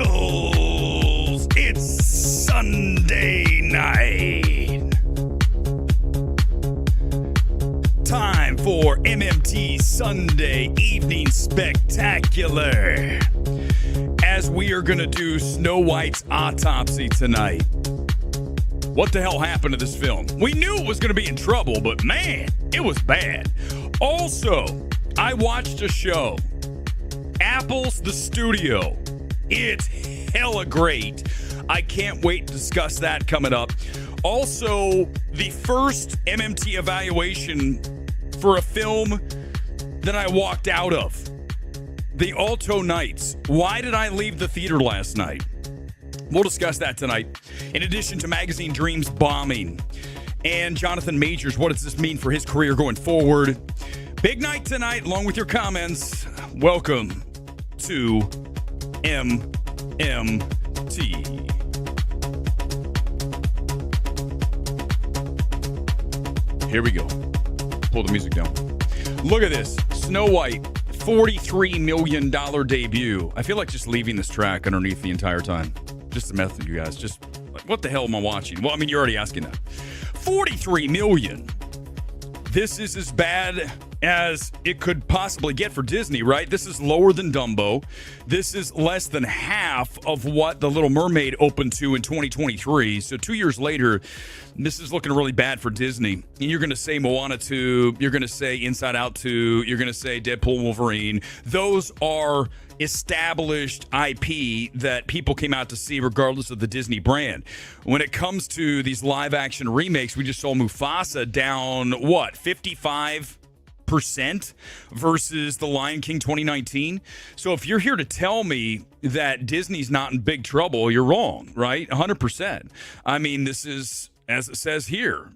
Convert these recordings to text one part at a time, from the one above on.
Eagles. It's Sunday night. Time for MMT Sunday Evening Spectacular. As we are going to do Snow White's autopsy tonight. What the hell happened to this film? We knew it was going to be in trouble, but man, it was bad. Also, I watched a show, Apple's The Studio. It's hella great. I can't wait to discuss that coming up. Also, the first MMT evaluation for a film that I walked out of. The Alto Knights. Why did I leave the theater last night? We'll discuss that tonight. In addition to Magazine Dreams bombing and Jonathan Majors, what does this mean for his career going forward? Big night tonight, along with your comments. Welcome to MMT. Here we go. Pull the music down. Look at this. Snow White, $43 million debut. I feel like just leaving this track underneath the entire time. Just a method, you guys. Just like, what the hell am I watching? Well, I mean, you're already asking that. 43 million. This is as bad as it could possibly get for Disney, right? This is lower than Dumbo. This is less than half of what The Little Mermaid opened to in 2023. So 2 years later, this is looking really bad for Disney. And you're going to say Moana 2, you're going to say Inside Out 2, you're going to say Deadpool and Wolverine. Those are established IP that people came out to see regardless of the Disney brand. When it comes to these live action remakes, we just saw Mufasa down, what, 55% versus The Lion King 2019. So if you're here to tell me that Disney's not in big trouble, you're wrong, right? 100%. I mean, this is, as it says here,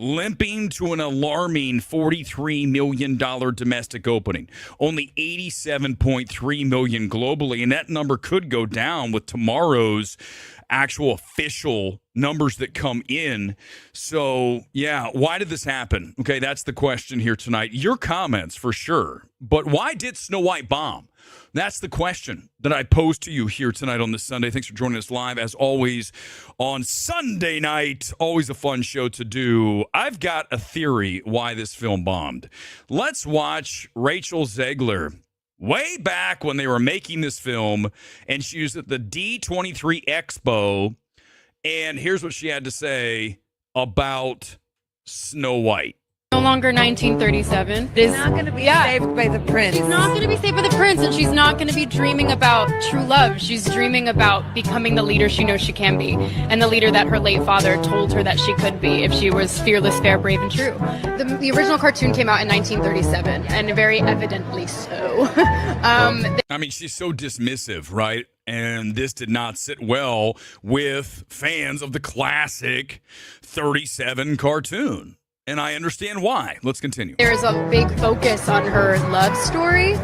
limping to an alarming $43 million domestic opening. Only $87.3 million globally, and that number could go down with tomorrow's actual official numbers that come in. So, yeah, why did this happen? Okay, that's the question here tonight. Your comments, for sure. But why did Snow White bomb? That's the question that I pose to you here tonight on this Sunday. Thanks for joining us live, as always, on Sunday night. Always a fun show to do. I've got a theory why this film bombed. Let's watch Rachel Zegler way back when they were making this film, and she was at the D23 Expo, and here's what she had to say about Snow White. No longer 1937. She's not going to be saved by the prince. She's not going to be saved by the prince, and she's not going to be dreaming about true love. She's dreaming about becoming the leader she knows she can be, and the leader that her late father told her that she could be if she was fearless, fair, brave, and true. The original cartoon came out in 1937, and very evidently so. I mean, she's so dismissive, right? And this did not sit well with fans of the classic 37 cartoon. And I understand why. Let's continue. There's a big focus on her love story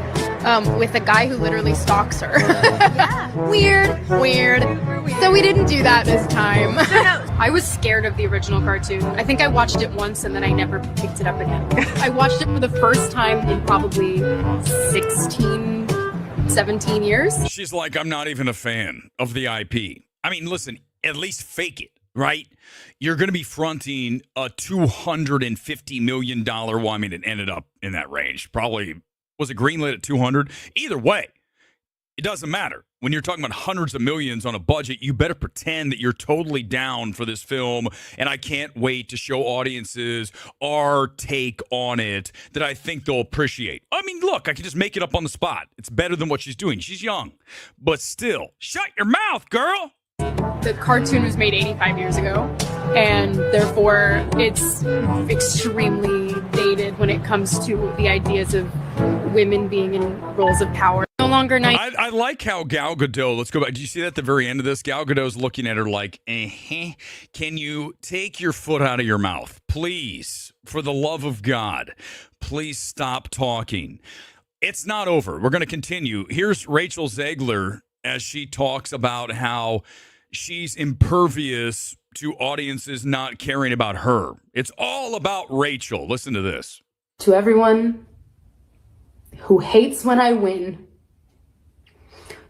with a guy who literally stalks her. Yeah. Weird. So we didn't do that this time. I was scared of the original cartoon. I think I watched it once and then I never picked it up again. I watched it for the first time in probably 16, 17 years. She's like, I'm not even a fan of the IP. I mean, listen, at least fake it. Right? You're going to be fronting a $250 million. Well, I mean, it ended up in that range. Probably, was it greenlit at 200? Either way, it doesn't matter. When you're talking about hundreds of millions on a budget, you better pretend that you're totally down for this film. And I can't wait to show audiences our take on it that I think they'll appreciate. I mean, look, I can just make it up on the spot. It's better than what she's doing. She's young. But still, shut your mouth, girl. The cartoon was made 85 years ago, and therefore it's extremely dated when it comes to the ideas of women being in roles of power. No longer nice. I like how Gal Gadot, let's go back. Do you see that at the very end of this? Gal Gadot's looking at her like, can you take your foot out of your mouth? Please, for the love of God, please stop talking. It's not over. We're going to continue. Here's Rachel Zegler as she talks about how she's impervious to audiences not caring about her. It's all about Rachel. Listen to this. To everyone who hates when I win,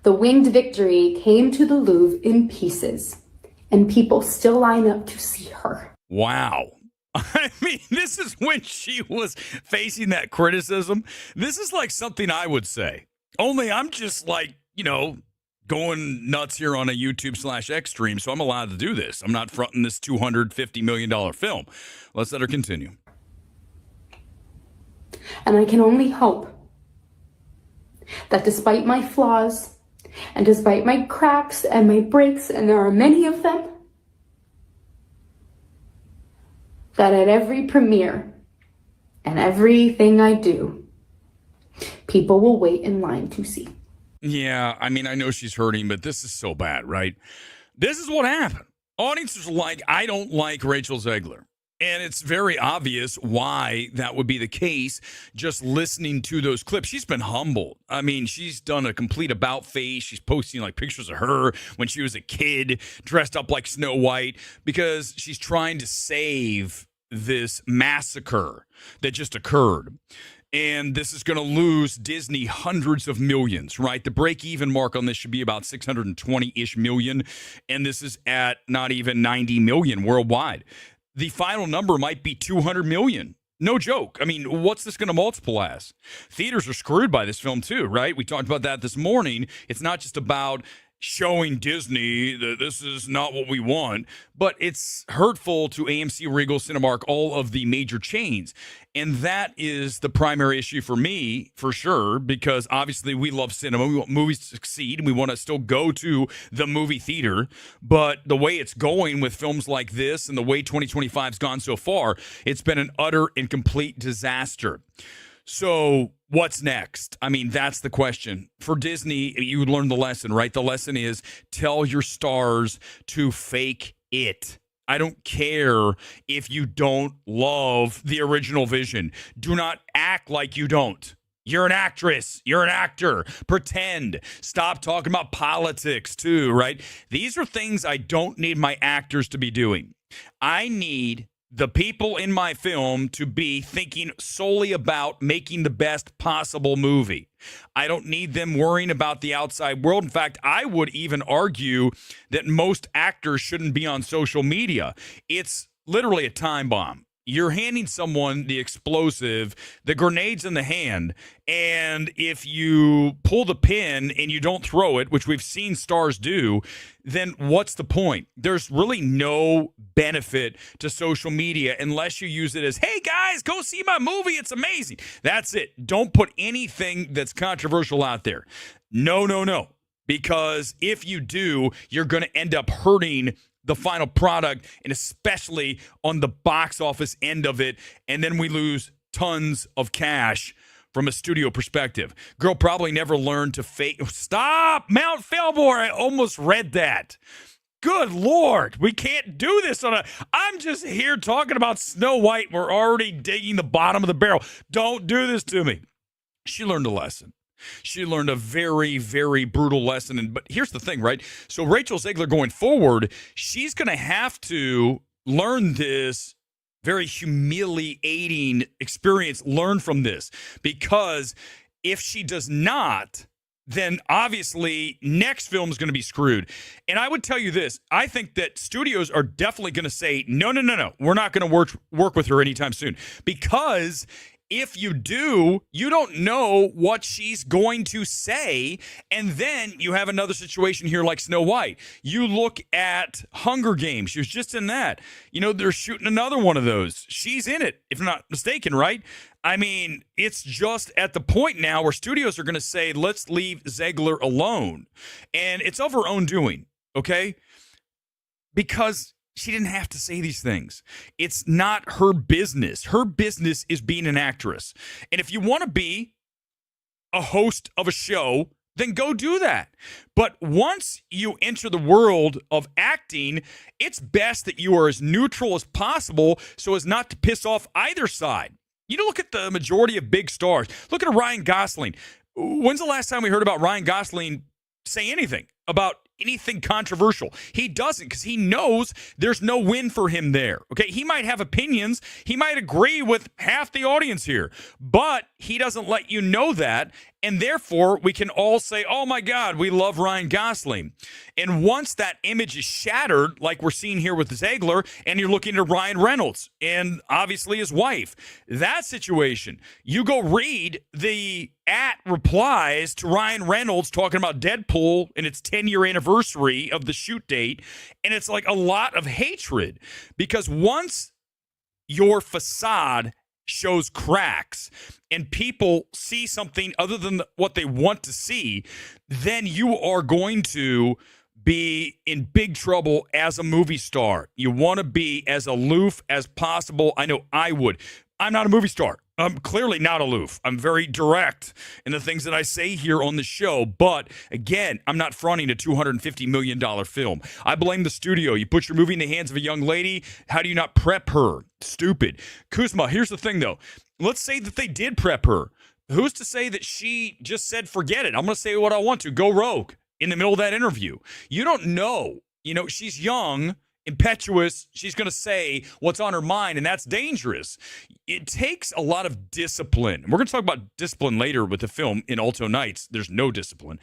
The winged victory came to the Louvre in pieces, and people still line up to see her. Wow. I mean, this is when she was facing that criticism. This is like something I would say. Only I'm just like, going nuts here on a YouTube/X stream, so I'm allowed to do this. I'm not fronting this $250 million film. Let's let her continue. And I can only hope that despite my flaws, and despite my cracks and my breaks, and there are many of them, that at every premiere and everything I do, people will wait in line to see. Yeah, I mean, I know she's hurting, but this is so bad, right? This is what happened. Audiences are like, I don't like Rachel Zegler. And it's very obvious why that would be the case just listening to those clips. She's been humbled. I mean, she's done a complete about face. She's posting like pictures of her when she was a kid dressed up like Snow White because she's trying to save this massacre that just occurred. And this is going to lose Disney hundreds of millions, right? The break-even mark on this should be about 620-ish million. And this is at not even 90 million worldwide. The final number might be 200 million. No joke. I mean, what's this going to multiple as? Theaters are screwed by this film too, right? We talked about that this morning. It's not just about showing Disney that this is not what we want, but it's hurtful to AMC, Regal, Cinemark, all of the major chains. And that is the primary issue for me, for sure, because obviously we love cinema. We want movies to succeed, and we want to still go to the movie theater. But the way it's going with films like this and the way 2025's gone so far, it's been an utter and complete disaster. So what's next? I mean, that's the question. For Disney, you learned the lesson, right? The lesson is tell your stars to fake it. I don't care if you don't love the original vision. Do not act like you don't. You're an actress. You're an actor. Pretend. Stop talking about politics too, right? These are things I don't need my actors to be doing. I need the people in my film to be thinking solely about making the best possible movie. I don't need them worrying about the outside world. In fact, I would even argue that most actors shouldn't be on social media. It's literally a time bomb. You're handing someone the explosive, the grenade's in the hand, and if you pull the pin and you don't throw it, which we've seen stars do, then what's the point? There's really no benefit to social media unless you use it as, hey guys, go see my movie, it's amazing. That's it. Don't put anything that's controversial out there. No. Because if you do, you're going to end up hurting the final product, and especially on the box office end of it, and then we lose tons of cash from a studio perspective. Girl probably never learned to fake. Stop, Mount Fillmore. I almost read that. Good Lord, we can't do this I'm just here talking about Snow White. We're already digging the bottom of the barrel. Don't do this to me. She learned a lesson. She learned a very, very brutal lesson. But here's the thing, right? So Rachel Zegler going forward, she's going to have to learn this very humiliating experience, learn from this. Because if she does not, then obviously next film is going to be screwed. And I would tell you this. I think that studios are definitely going to say, no. We're not going to work with her anytime soon. Because if you do, you don't know what she's going to say. And then you have another situation here like Snow White. You look at Hunger Games. She was just in that. They're shooting another one of those. She's in it, if I'm not mistaken, right? I mean, it's just at the point now where studios are going to say, let's leave Zegler alone. And it's of her own doing, okay? Because she didn't have to say these things. It's not her business. Her business is being an actress. And if you want to be a host of a show, then go do that. But once you enter the world of acting, it's best that you are as neutral as possible so as not to piss off either side. Look at the majority of big stars. Look at Ryan Gosling. When's the last time we heard about Ryan Gosling say anything about anything controversial? He doesn't, because he knows there's no win for him there. Okay, he might have opinions. He might agree with half the audience here, but he doesn't let you know that. And therefore, we can all say, oh my God, we love Ryan Gosling. And once that image is shattered, like we're seeing here with Ziegler, and you're looking at Ryan Reynolds and obviously his wife, that situation, you go read the replies to Ryan Reynolds talking about Deadpool and its 10-year anniversary of the shoot date. And it's like a lot of hatred, because once your facade shows cracks and people see something other than what they want to see, then you are going to be in big trouble as a movie star. You want to be as aloof as possible. I know I would. I'm not a movie star. I'm clearly not aloof. I'm very direct in the things that I say here on the show. But again, I'm not fronting a $250 million film. I blame the studio. You put your movie in the hands of a young lady. How do you not prep her? Stupid. Kuzma, here's the thing, though. Let's say that they did prep her. Who's to say that she just said, forget it? I'm going to say what I want to. Go rogue in the middle of that interview. You don't know. You know, she's young, impetuous. She's going to say what's on her mind, and that's dangerous. It takes a lot of discipline. We're going to talk about discipline later with the film in Alto Knights. There's no discipline.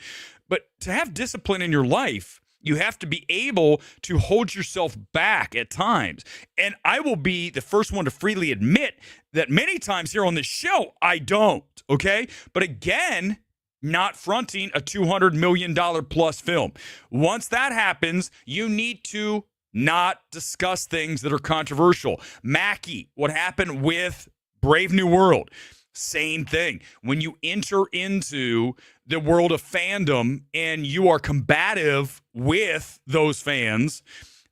But to have discipline in your life, you have to be able to hold yourself back at times. And I will be the first one to freely admit that many times here on this show, I don't, okay? But again, not fronting a $200 million plus film. Once that happens, you need to not discuss things that are controversial. Mackie, what happened with Brave New World? Same thing. When you enter into the world of fandom and you are combative with those fans,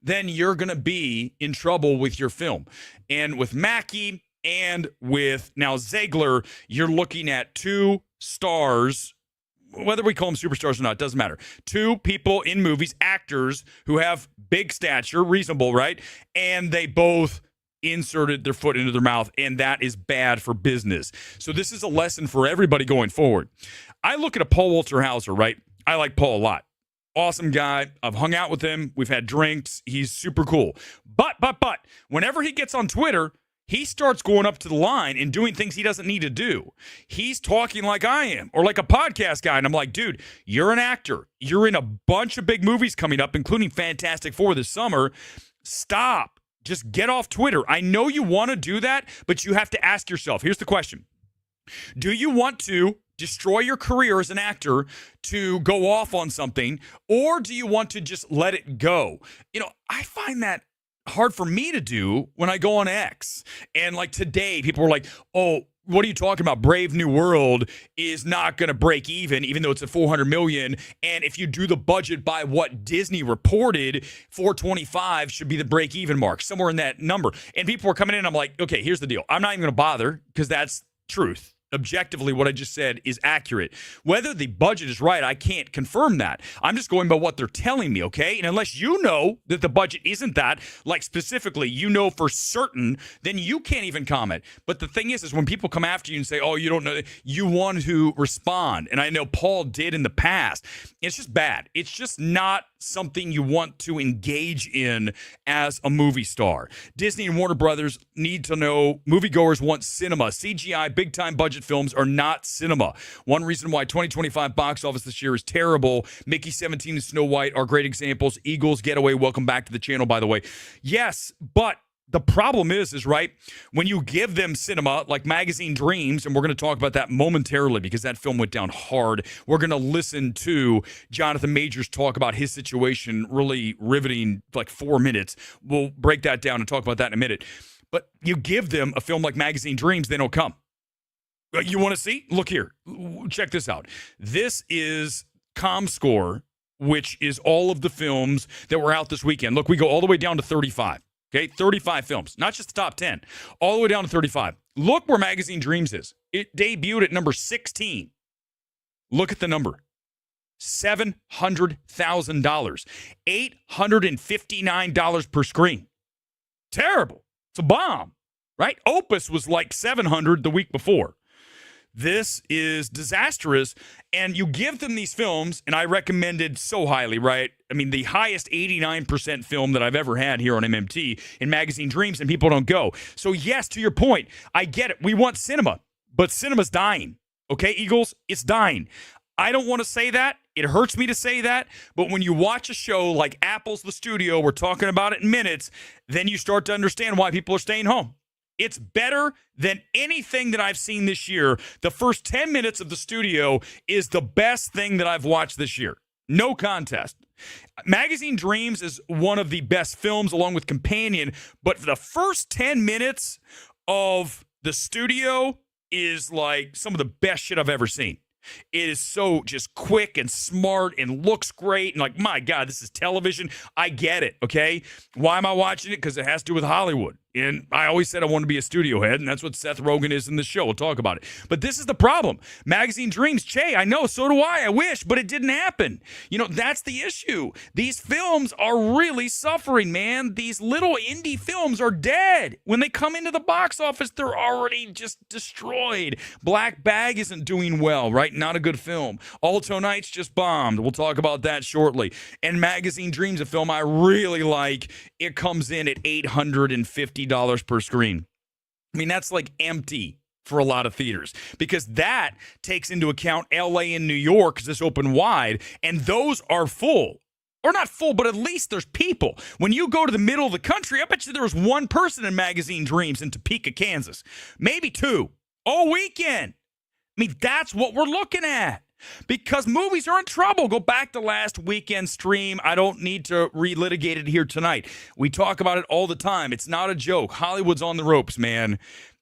then you're going to be in trouble with your film. And with Mackie and with now Ziegler, you're looking at two stars. Whether we call them superstars or not, doesn't matter. Two people in movies, actors who have big stature, reasonable, right? And they both inserted their foot into their mouth, and that is bad for business. So this is a lesson for everybody going forward. I look at a Paul Walter Hauser, right? I like Paul a lot. Awesome guy. I've hung out with him. We've had drinks. He's super cool. But, whenever he gets on Twitter, he starts going up to the line and doing things he doesn't need to do. He's talking like I am, or like a podcast guy. And I'm like, dude, you're an actor. You're in a bunch of big movies coming up, including Fantastic Four this summer. Stop. Just get off Twitter. I know you want to do that, but you have to ask yourself, here's the question. Do you want to destroy your career as an actor to go off on something, or do you want to just let it go? You know, I find that hard for me to do when I go on X. And like today, people were like, oh, what are you talking about? Brave New World is not going to break even though it's a $400 million. And if you do the budget by what Disney reported, 425 should be the break even mark, somewhere in that number. And people were coming in. I'm like, okay, here's the deal. I'm not even going to bother because that's truth. Objectively, what I just said is accurate. Whether the budget is right, I can't confirm that. I'm just going by what they're telling me, okay? And unless you know that the budget isn't that, like specifically, you know for certain, then you can't even comment. But the thing is when people come after you and say, oh, you don't know, you want to respond. And I know Paul did in the past. It's just bad. It's just not something you want to engage in as a movie star. Disney and Warner Brothers need to know moviegoers want cinema. CGI, big-time budget films are not cinema. One reason why 2025 box office this year is terrible. Mickey 17 and Snow White are great examples. Eagles Getaway, welcome back to the channel, by the way. Yes, but the problem is right, when you give them cinema like Magazine Dreams, and we're going to talk about that momentarily because that film went down hard. We're going to listen to Jonathan Majors talk about his situation, really riveting, like 4 minutes. We'll break that down and talk about that in a minute. But you give them a film like Magazine Dreams, they don't come. You want to see? Look here. Check this out. This is ComScore, which is all of the films that were out this weekend. Look, we go all the way down to 35. Okay, 35 films, not just the top 10, all the way down to 35. Look where Magazine Dreams is. It debuted at number 16. Look at the number. $700,000. $859 per screen. Terrible. It's a bomb, right? Opus was like 700 the week before. This is disastrous, and you give them these films, and I recommended so highly, right? I mean, the highest 89% film that I've ever had here on MMT in Magazine Dreams, and people don't go. So yes, to your point, I get it. We want cinema, but cinema's dying. Okay, Eagles, it's dying. I don't want to say that. It hurts me to say that. But when you watch a show like Apple's The Studio, we're talking about it in minutes, then you start to understand why people are staying home. It's better than anything that I've seen this year. The first 10 minutes of The Studio is the best thing that I've watched this year. No contest. Magazine Dreams is one of the best films along with Companion, but the first 10 minutes of The Studio is like some of the best shit I've ever seen. It is so just quick and smart and looks great. And like, my God, this is television. I get it, okay? Why am I watching it? Because it has to do with Hollywood. And I always said I want to be a studio head, and that's what Seth Rogen is in the show. We'll talk about it. But this is the problem. Magazine Dreams, Che, I know, so do I wish, but it didn't happen. You know, that's the issue. These films are really suffering, man. These little indie films are dead. When they come into the box office, they're already just destroyed. Black Bag isn't doing well, right? Not a good film. Alto Knights just bombed. We'll talk about that shortly. And Magazine Dreams, a film I really like, it comes in at $850 per screen. I mean, that's like empty for a lot of theaters because that takes into account LA and New York because it's open wide, and those are full. Or not full, but at least there's people. When you go to the middle of the country, I bet you there was one person in Magazine Dreams in Topeka, Kansas. Maybe two. All weekend. I mean, that's what we're looking at. Because movies are in trouble. Go back to last weekend's stream. I don't need to relitigate it here tonight. We talk about it all the time. It's not a joke. Hollywood's on the ropes, man.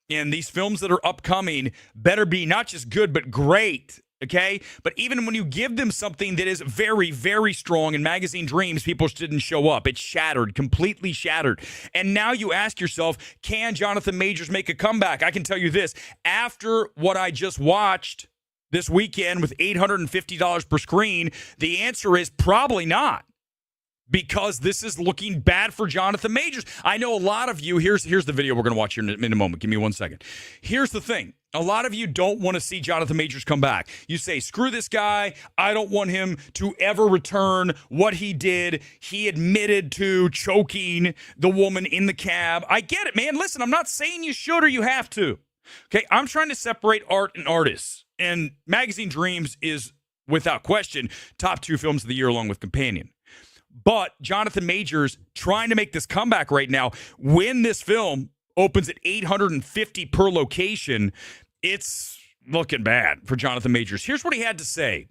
And these films that are upcoming better be not just good, but great. Okay? But even when you give them something that is very, very strong in Magazine Dreams, people just didn't show up. It's shattered, completely shattered. And now you ask yourself, can Jonathan Majors make a comeback? I can tell you this. After what I just watched this weekend with $850 per screen, the answer is probably not, because this is looking bad for Jonathan Majors. I know a lot of you, here's the video we're going to watch here in a moment. Give me 1 second. Here's the thing. A lot of you don't want to see Jonathan Majors come back. You say, screw this guy. I don't want him to ever return what he did. He admitted to choking the woman in the cab. I get it, man. Listen, I'm not saying you should or you have to. Okay, I'm trying to separate art and artists. And Magazine Dreams is, without question, top 2 films of the year along with Companion. But Jonathan Majors trying to make this comeback right now. When this film opens at $850 per location, it's looking bad for Jonathan Majors. Here's what he had to say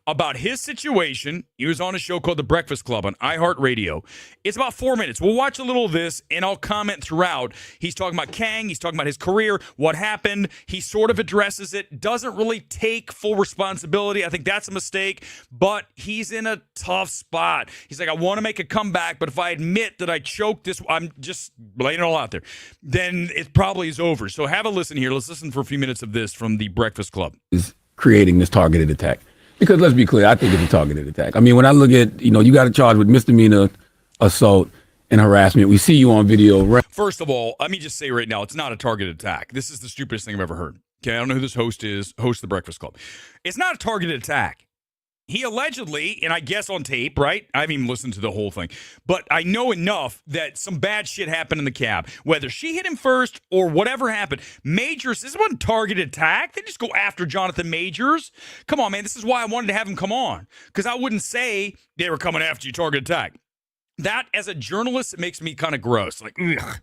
about his situation. He was on a show called The Breakfast Club on iHeartRadio. It's about 4 minutes. We'll watch a little of this, and I'll comment throughout. He's talking about Kang. He's talking about his career, what happened. He sort of addresses it, doesn't really take full responsibility. I think that's a mistake, but he's in a tough spot. He's like, I want to make a comeback, but if I admit that I choked this, I'm just laying it all out there, then it probably is over. So have a listen here. Let's listen for a few minutes of this from The Breakfast Club. Is creating this targeted attack. Because let's be clear, I think it's a targeted attack. I mean, when I look at, you got a charge with misdemeanor assault and harassment. We see you on video. First of all, let me just say right now, it's not a targeted attack. This is the stupidest thing I've ever heard. Okay, I don't know who this host is, host of The Breakfast Club. It's not a targeted attack. He allegedly, and I guess on tape, right? I haven't even listened to the whole thing, but I know enough that some bad shit happened in the cab. Whether she hit him first or whatever happened, Majors, this wasn't targeted attack. They just go after Jonathan Majors. Come on, man. This is why I wanted to have him come on, because I wouldn't say they were coming after you, targeted attack. That, as a journalist, it makes me kind of gross. Like, ugh,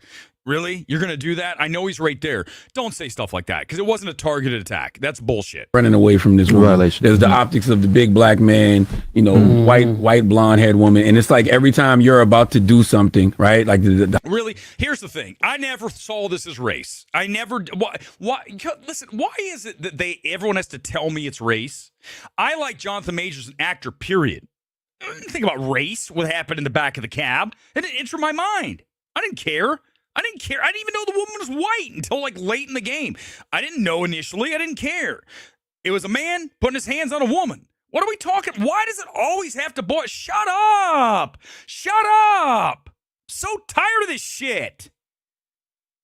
really? You're going to do that? I know he's right there. Don't say stuff like that, because it wasn't a targeted attack. That's bullshit. Running away from this woman. There's the optics of the big black man, white blonde-haired woman. And it's like every time you're about to do something, right? Like Really? Here's the thing. I never saw this as race. I never. Why? Listen, why is it that everyone has to tell me it's race? I like Jonathan Majors as an actor, period. I didn't think about race, what happened in the back of the cab. It didn't enter my mind. I didn't care. I didn't even know the woman was white until like late in the game. I didn't know initially. I didn't care. It was a man putting his hands on a woman. What are we talking? Why does it always have to boil? Shut up. Shut up. So tired of this shit.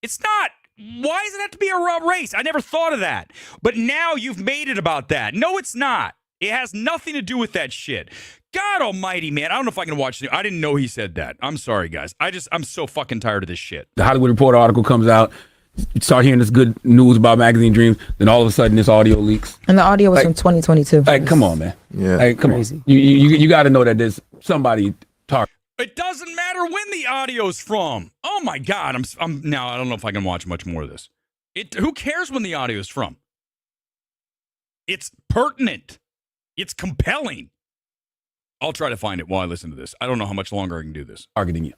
It's not. Why does it have to be a race? I never thought of that. But now you've made it about that. No, it's not. It has nothing to do with that shit. God almighty, man. I don't know if I can watch it. I didn't know he said that. I'm sorry, guys. I'm so fucking tired of this shit. The Hollywood Reporter article comes out. start hearing this good news about Magazine Dreams, then all of a sudden this audio leaks. And the audio was from 2022. Like, come on, man. Yeah. Like, come Crazy. on. You got to know that there's somebody talking. It doesn't matter when the audio's from. Oh my God, I'm now. I don't know if I can watch much more of this. Who cares when the audio's from? It's pertinent. It's compelling. I'll try to find it while I listen to this. I don't know how much longer I can do this. Targeting you.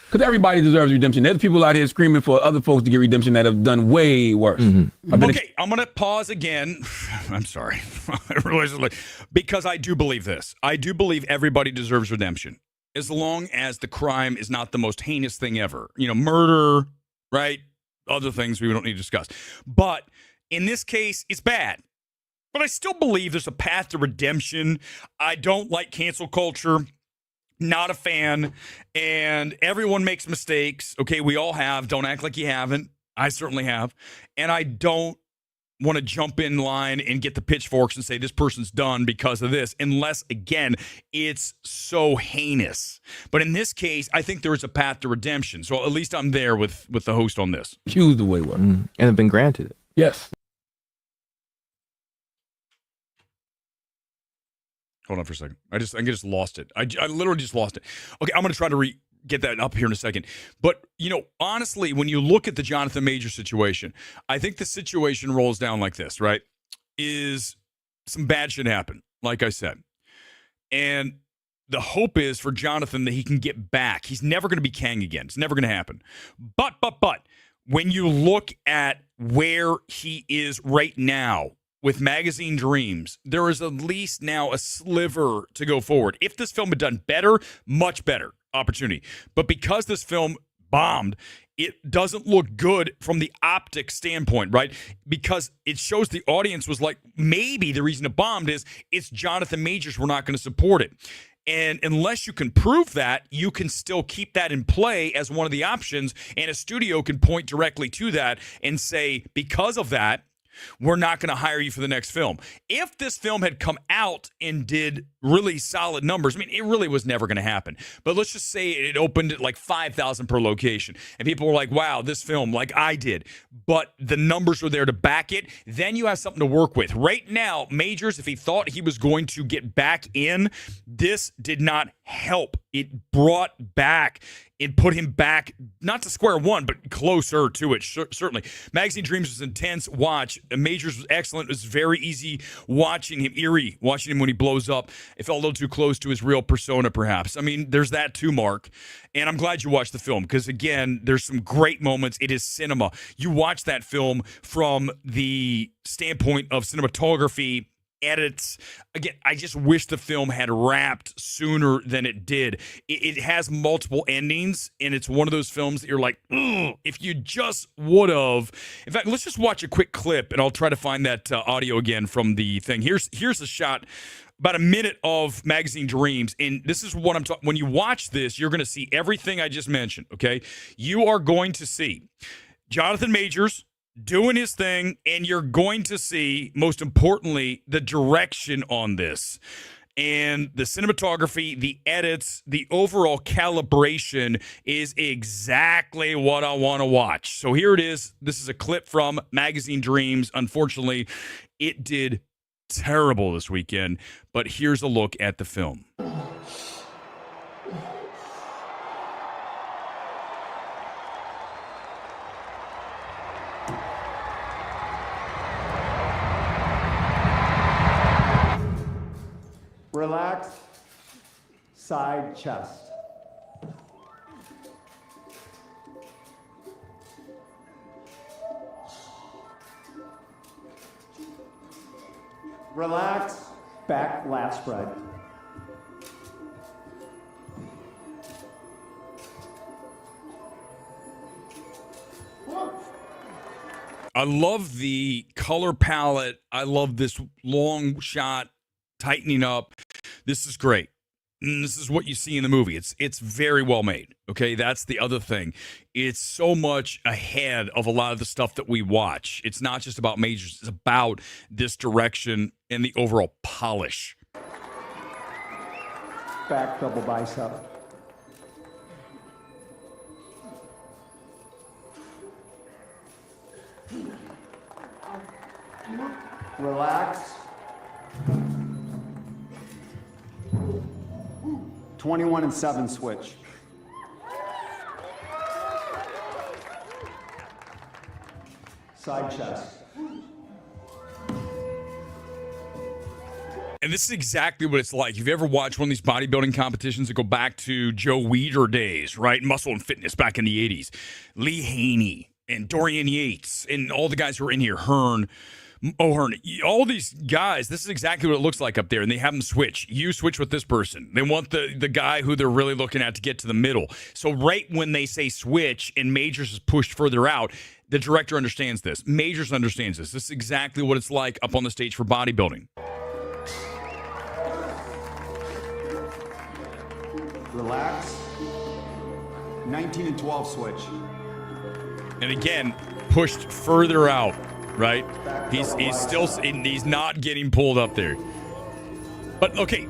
Because everybody deserves redemption. There's people out here screaming for other folks to get redemption that have done way worse. Okay, I'm going to pause again. I'm sorry. Because I do believe this. I do believe everybody deserves redemption. As long as the crime is not the most heinous thing ever. You know, murder, right? Other things we don't need to discuss. But in this case, it's bad. But I still believe there's a path to redemption. I don't like cancel culture. Not a fan. And everyone makes mistakes. Okay, we all have. Don't act like you haven't. I certainly have. And I don't want to jump in line and get the pitchforks and say this person's done because of this, unless, again, it's so heinous. But in this case, I think there is a path to redemption. So at least I'm there with the host on this. Accused the way worse. And have been granted it. Yes. Hold on for a second. I just lost it. I literally just lost it. Okay, I'm going to try to get that up here in a second. But, you know, honestly, when you look at the Jonathan Majors situation, I think the situation rolls down like this, right? Is some bad shit happen, like I said. And the hope is for Jonathan that he can get back. He's never going to be Kang again. It's never going to happen. But, when you look at where he is right now, with Magazine Dreams, there is at least now a sliver to go forward. If this film had done better, much better opportunity. But because this film bombed, it doesn't look good from the optic standpoint, right? Because it shows the audience was like, maybe the reason it bombed is it's Jonathan Majors, we're not going to support it. And unless you can prove that, you can still keep that in play as one of the options, and a studio can point directly to that and say, because of that, we're not going to hire you for the next film. If this film had come out and did really solid numbers, I mean, it really was never going to happen. But let's just say it opened at like 5,000 per location. And people were like, wow, this film, like I did. But the numbers were there to back it. Then you have something to work with. Right now, Majors, if he thought he was going to get back in, this did not help. It brought back. It put him back, not to square one, but closer to it, certainly. Magazine Dreams was intense watch. Majors was excellent. It was very easy watching him, eerie, watching him when he blows up. It felt a little too close to his real persona, perhaps. I mean, there's that too, Mark. And I'm glad you watched the film because, again, there's some great moments. It is cinema. You watch that film from the standpoint of cinematography, edits. Again, I just wish the film had wrapped sooner than it did. It has multiple endings, and it's one of those films that you're like, if you just would have. In fact, let's just watch a quick clip, and I'll try to find that audio again from the thing. Here's a shot, about a minute of Magazine Dreams, and this is what I'm talking. When you watch this, you're going to see everything I just mentioned, okay? You are going to see Jonathan Majors doing his thing, and you're going to see, most importantly, the direction on this and the cinematography, the edits, the overall calibration is exactly what I want to watch. So here it is. This is a clip from Magazine Dreams. Unfortunately, it did terrible this weekend, but here's a look at the film. Relax, side chest. Relax, back lat spread. I love the color palette. I love this long shot tightening up. This is great. And this is what you see in the movie. It's very well made. Okay, that's the other thing. It's so much ahead of a lot of the stuff that we watch. It's not just about Majors. It's about this direction and the overall polish. Back double bicep. Relax. 21 and 7 switch. Side chest. And this is exactly what it's like. If you've ever watched one of these bodybuilding competitions that go back to Joe Weider days, right? Muscle and Fitness back in the 80s. Lee Haney and Dorian Yates and all the guys who are in here, Hearn, all these guys, this is exactly what it looks like up there. And they have them switch. You switch with this person. They want the guy who they're really looking at to get to the middle. So right when they say switch and Majors is pushed further out, the director understands this. Majors understands this. This is exactly what it's like up on the stage for bodybuilding. Relax. 19 and 12 switch. And again, pushed further out, right? He's not getting pulled up there. But okay,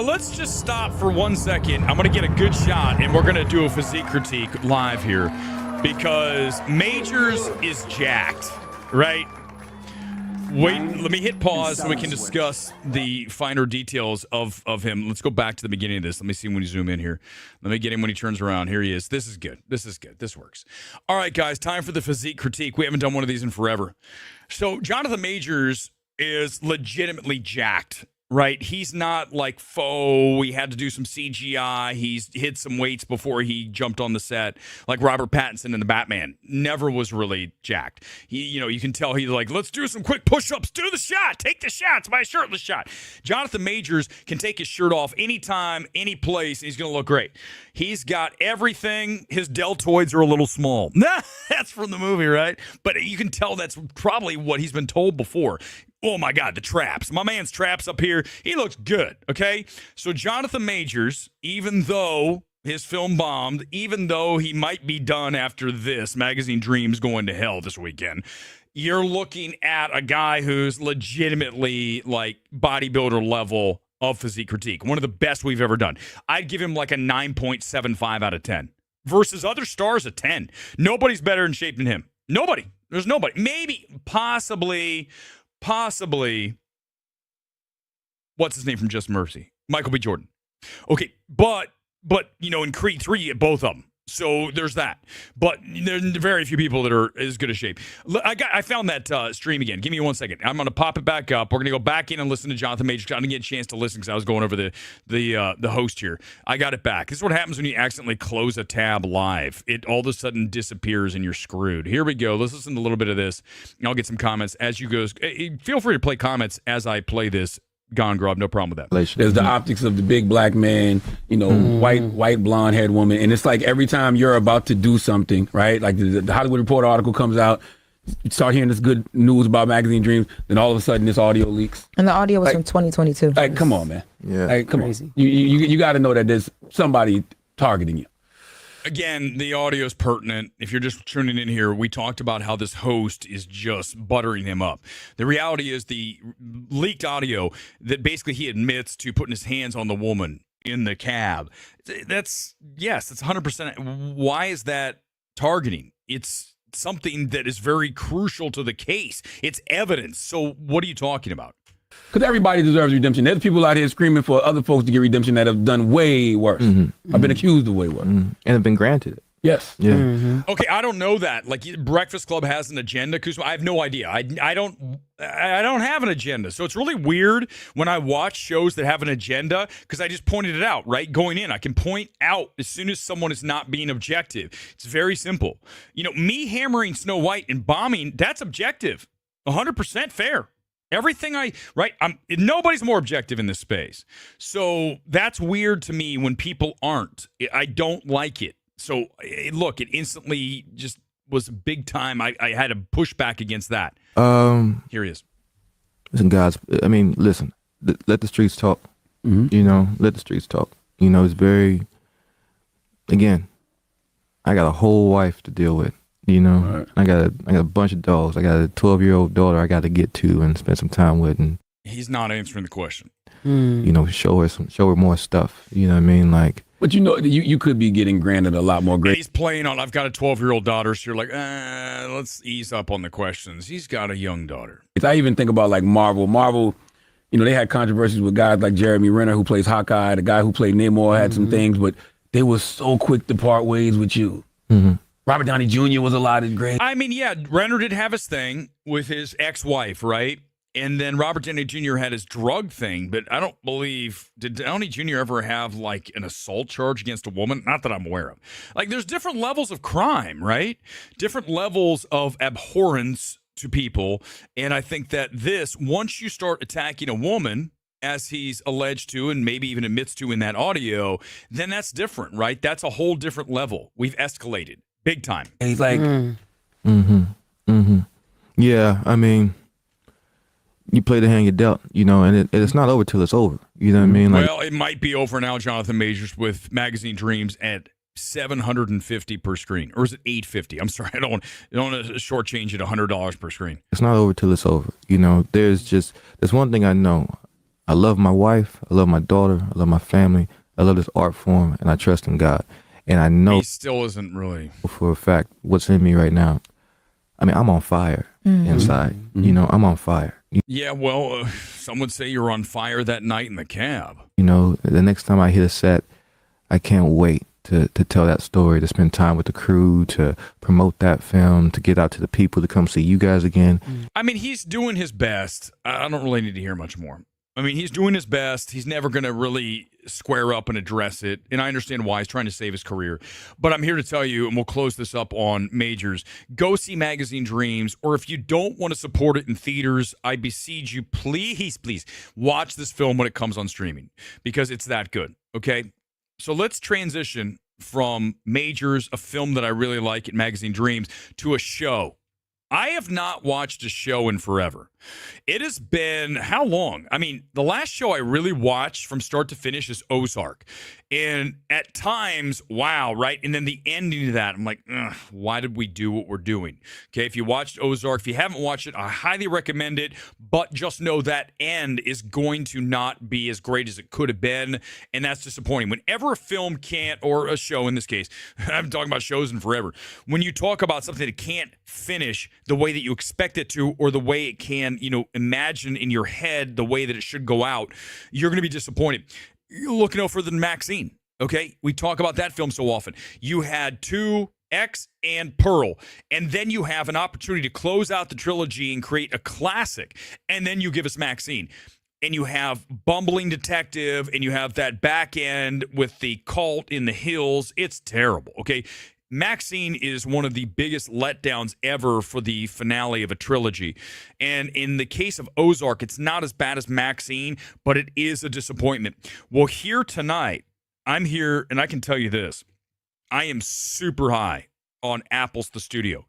let's just stop for 1 second. I'm going to get a good shot, and we're going to do a physique critique live here because Majors is jacked, right? Wait, let me hit pause so we can discuss the finer details of him. Let's go back to the beginning of this. Let me see when we zoom in here. Let me get him when he turns around. Here he is. This is good. This is good. This works. All right, guys, time for the physique critique. We haven't done one of these in forever. So Jonathan Majors is legitimately jacked, right? He's not like faux. We had to do some CGI. He's hit some weights before he jumped on the set, like Robert Pattinson in the Batman. Never was really jacked. He, you can tell he's like, let's do some quick push-ups. Do the shot. Take the shot. It's my shirtless shot. Jonathan Majors can take his shirt off anytime, any place, and he's going to look great. He's got everything. His deltoids are a little small. That's from the movie, right? But you can tell that's probably what he's been told before. Oh, my God, the traps. My man's traps up here. He looks good, okay? So Jonathan Majors, even though his film bombed, even though he might be done after this, Magazine Dreams going to hell this weekend, you're looking at a guy who's legitimately like bodybuilder level of physique critique. One of the best we've ever done. I'd give him like a 9.75 out of 10 versus other stars a 10. Nobody's better in shape than him. Nobody. There's nobody. Maybe, possibly, what's his name from Just Mercy? Michael B. Jordan. Okay, but in Creed 3, you get both of them. So there's that. But there's very few people that are as good a shape. I found that stream again. Give me 1 second. I'm going to pop it back up. We're going to go back in and listen to Jonathan Majors. I didn't get a chance to listen because I was going over the host here. I got it back. This is what happens when you accidentally close a tab live. It all of a sudden disappears and you're screwed. Here we go. Let's listen to a little bit of this. I'll get some comments as you go. Feel free to play comments as I play this. Gone Grub, no problem with that. There's the optics of the big black man, white blonde haired woman, and it's like every time you're about to do something, right? Like the Hollywood Reporter article comes out, you start hearing this good news about Magazine Dreams, then all of a sudden this audio leaks. And the audio was from 2022. Like, come on, man. Yeah, like, come on. You got to know that there's somebody targeting you. Again, the audio is pertinent. If you're just tuning in here, we talked about how this host is just buttering him up. The reality is the leaked audio that basically he admits to putting his hands on the woman in the cab. That's 100%. Why is that targeting? It's something that is very crucial to the case. It's evidence. So what are you talking about? Because everybody deserves redemption. There's people out here screaming for other folks to get redemption that have done way worse. I've been accused of way worse. And have been granted it. Yes. Yeah. Okay, I don't know that. Like Breakfast Club has an agenda, Kuzma. I have no idea. I don't have an agenda. So it's really weird when I watch shows that have an agenda because I just pointed it out, right? Going in, I can point out as soon as someone is not being objective. It's very simple. Me hammering Snow White and bombing, that's objective. 100% fair. Everything nobody's more objective in this space. So that's weird to me when people aren't. I don't like it. So look, it instantly just was big time. I had to push back against that. Here he is. Listen, guys, listen, let the streets talk. Let the streets talk. It's very, again, I got a whole wife to deal with. Right. I got a bunch of dogs. I got a 12-year-old daughter I got to get to and spend some time with. And he's not answering the question. You know, show her more stuff. You know what I mean? Like, But you know, you could be getting granted a lot more And grace. he's playing on, I've got a 12-year-old daughter, so you're like, let's ease up on the questions. He's got a young daughter. I even think about like Marvel. Marvel, you know, they had controversies with guys like Jeremy Renner, who plays Hawkeye. The guy who played Namor had some things, but they were so quick to part ways with you. Robert Downey Jr. was allotted great. I mean, yeah, Renner did have his thing with his ex-wife, right? And then Robert Downey Jr. had his drug thing, but I don't believe, did Downey Jr. ever have like an assault charge against a woman? Not that I'm aware of. Like, there's different levels of crime, right? Different levels of abhorrence to people. And I think that once you start attacking a woman, as he's alleged to and maybe even admits to in that audio, then that's different, right? That's a whole different level. We've escalated big time. And he's like, yeah, I mean, you play the hand you dealt, you know, and it's not over till it's over. You know what I mean? Like, Well, it might be over now, Jonathan Majors, with Magazine Dreams at $750 per screen, or is it $850? I'm sorry, I don't want to shortchange it $100 per screen. it's not over till it's over. You know, there's one thing I know. I love my wife. I love my daughter. I love my family. I love this art form, and I trust in God. And I know He still isn't really. for a fact what's in me right now. I mean, I'm on fire inside. You know, I'm on fire. Yeah, well, some would say you're on fire that night in the cab. You know, the next time I hit a set, I can't wait to tell that story, to spend time with the crew, to promote that film, to get out to the people, to come see you guys again. I mean, he's doing his best. I don't really need to hear much more. I mean, he's doing his best. He's never going to really square up and address it. And I understand why. He's trying to save his career. But I'm here to tell you, and we'll close this up on Majors, go see Magazine Dreams. Or if you don't want to support it in theaters, I beseech you, please watch this film when it comes on streaming, because it's that good. Okay? So let's transition from Majors, a film that I really like at Magazine Dreams, to a show. I have not watched a show in forever. It has been how long? I mean, the last show I really watched from start to finish is Ozark. And at times, wow, right? And then the ending of that, I'm like, why did we do what we're doing? Okay, if you watched Ozark, if you haven't watched it, I highly recommend it. But just know that end is going to not be as great as it could have been. And that's disappointing. Whenever a film can't, or a show in this case, I've been talking about shows in forever. When you talk about something that can't finish the way that you expect it to, or the way it can, imagine in your head the way that it should go out, you're going to be disappointed. You look no further than Maxine, okay? We talk about that film so often. You had two, X and Pearl, and then you have an opportunity to close out the trilogy and create a classic, and then you give us Maxine. And you have Bumbling Detective, and you have that back end with the cult in the hills. It's terrible, okay? Maxine is one of the biggest letdowns ever for the finale of a trilogy. And in the case of Ozark, it's not as bad as Maxine, but it is a disappointment. Well, here tonight, I'm here, and I can tell you this. I am super high on Apple's The Studio.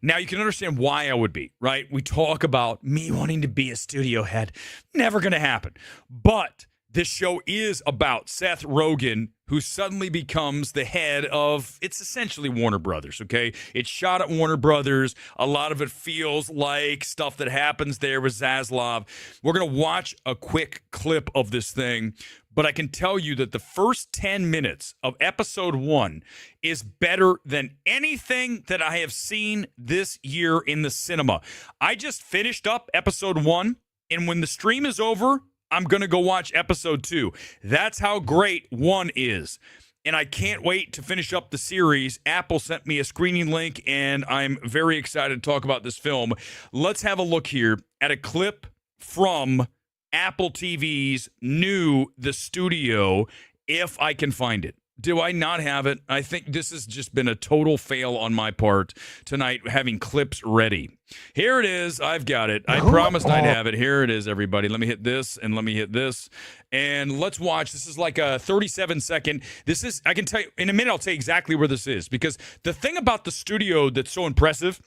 Now, you can understand why I would be, right? We talk about me wanting to be a studio head. Never going to happen. But this show is about Seth Rogen, who suddenly becomes the head of, it's essentially Warner Brothers, okay? It's shot at Warner Brothers. A lot of it feels like stuff that happens there with Zaslav. We're going to watch a quick clip of this thing, but I can tell you that the first 10 minutes of episode 1 is better than anything that I have seen this year in the cinema. I just finished up episode 1, and when the stream is over, I'm going to go watch episode 2. That's how great 1 is. And I can't wait to finish up the series. Apple sent me a screening link, and I'm very excited to talk about this film. Let's have a look here at a clip from Apple TV's new The Studio, if I can find it. Do I not have it? I think this has just been a total fail on my part tonight, having clips ready. Here it is. I've got it. I promised I'd have it. Here it is, everybody. Let me hit this, and let me hit this. And let's watch. This is like a 37-second. This is, I can tell you, in a minute, I'll tell you exactly where this is. Because the thing about The Studio that's so impressive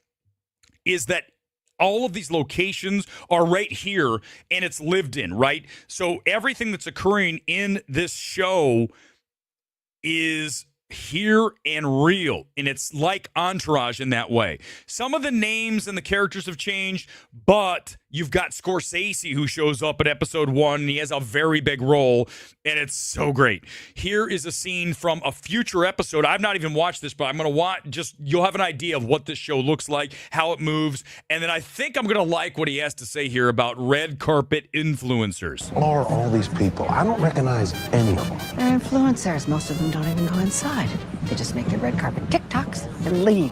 is that all of these locations are right here, and it's lived in, right? So everything that's occurring in this show is here and real, and it's like Entourage in that way. Some of the names and the characters have changed, but You've got Scorsese who shows up at episode 1, and he has a very big role, and it's so great. Here is a scene from a future episode. I've not even watched this, but I'm going to watch, you'll have an idea of what this show looks like, how it moves, and then I think I'm going to like what he has to say here about red carpet influencers. What are all these people? I don't recognize any of them. They're influencers. Most of them don't even go inside. They just make their red carpet TikToks and leave.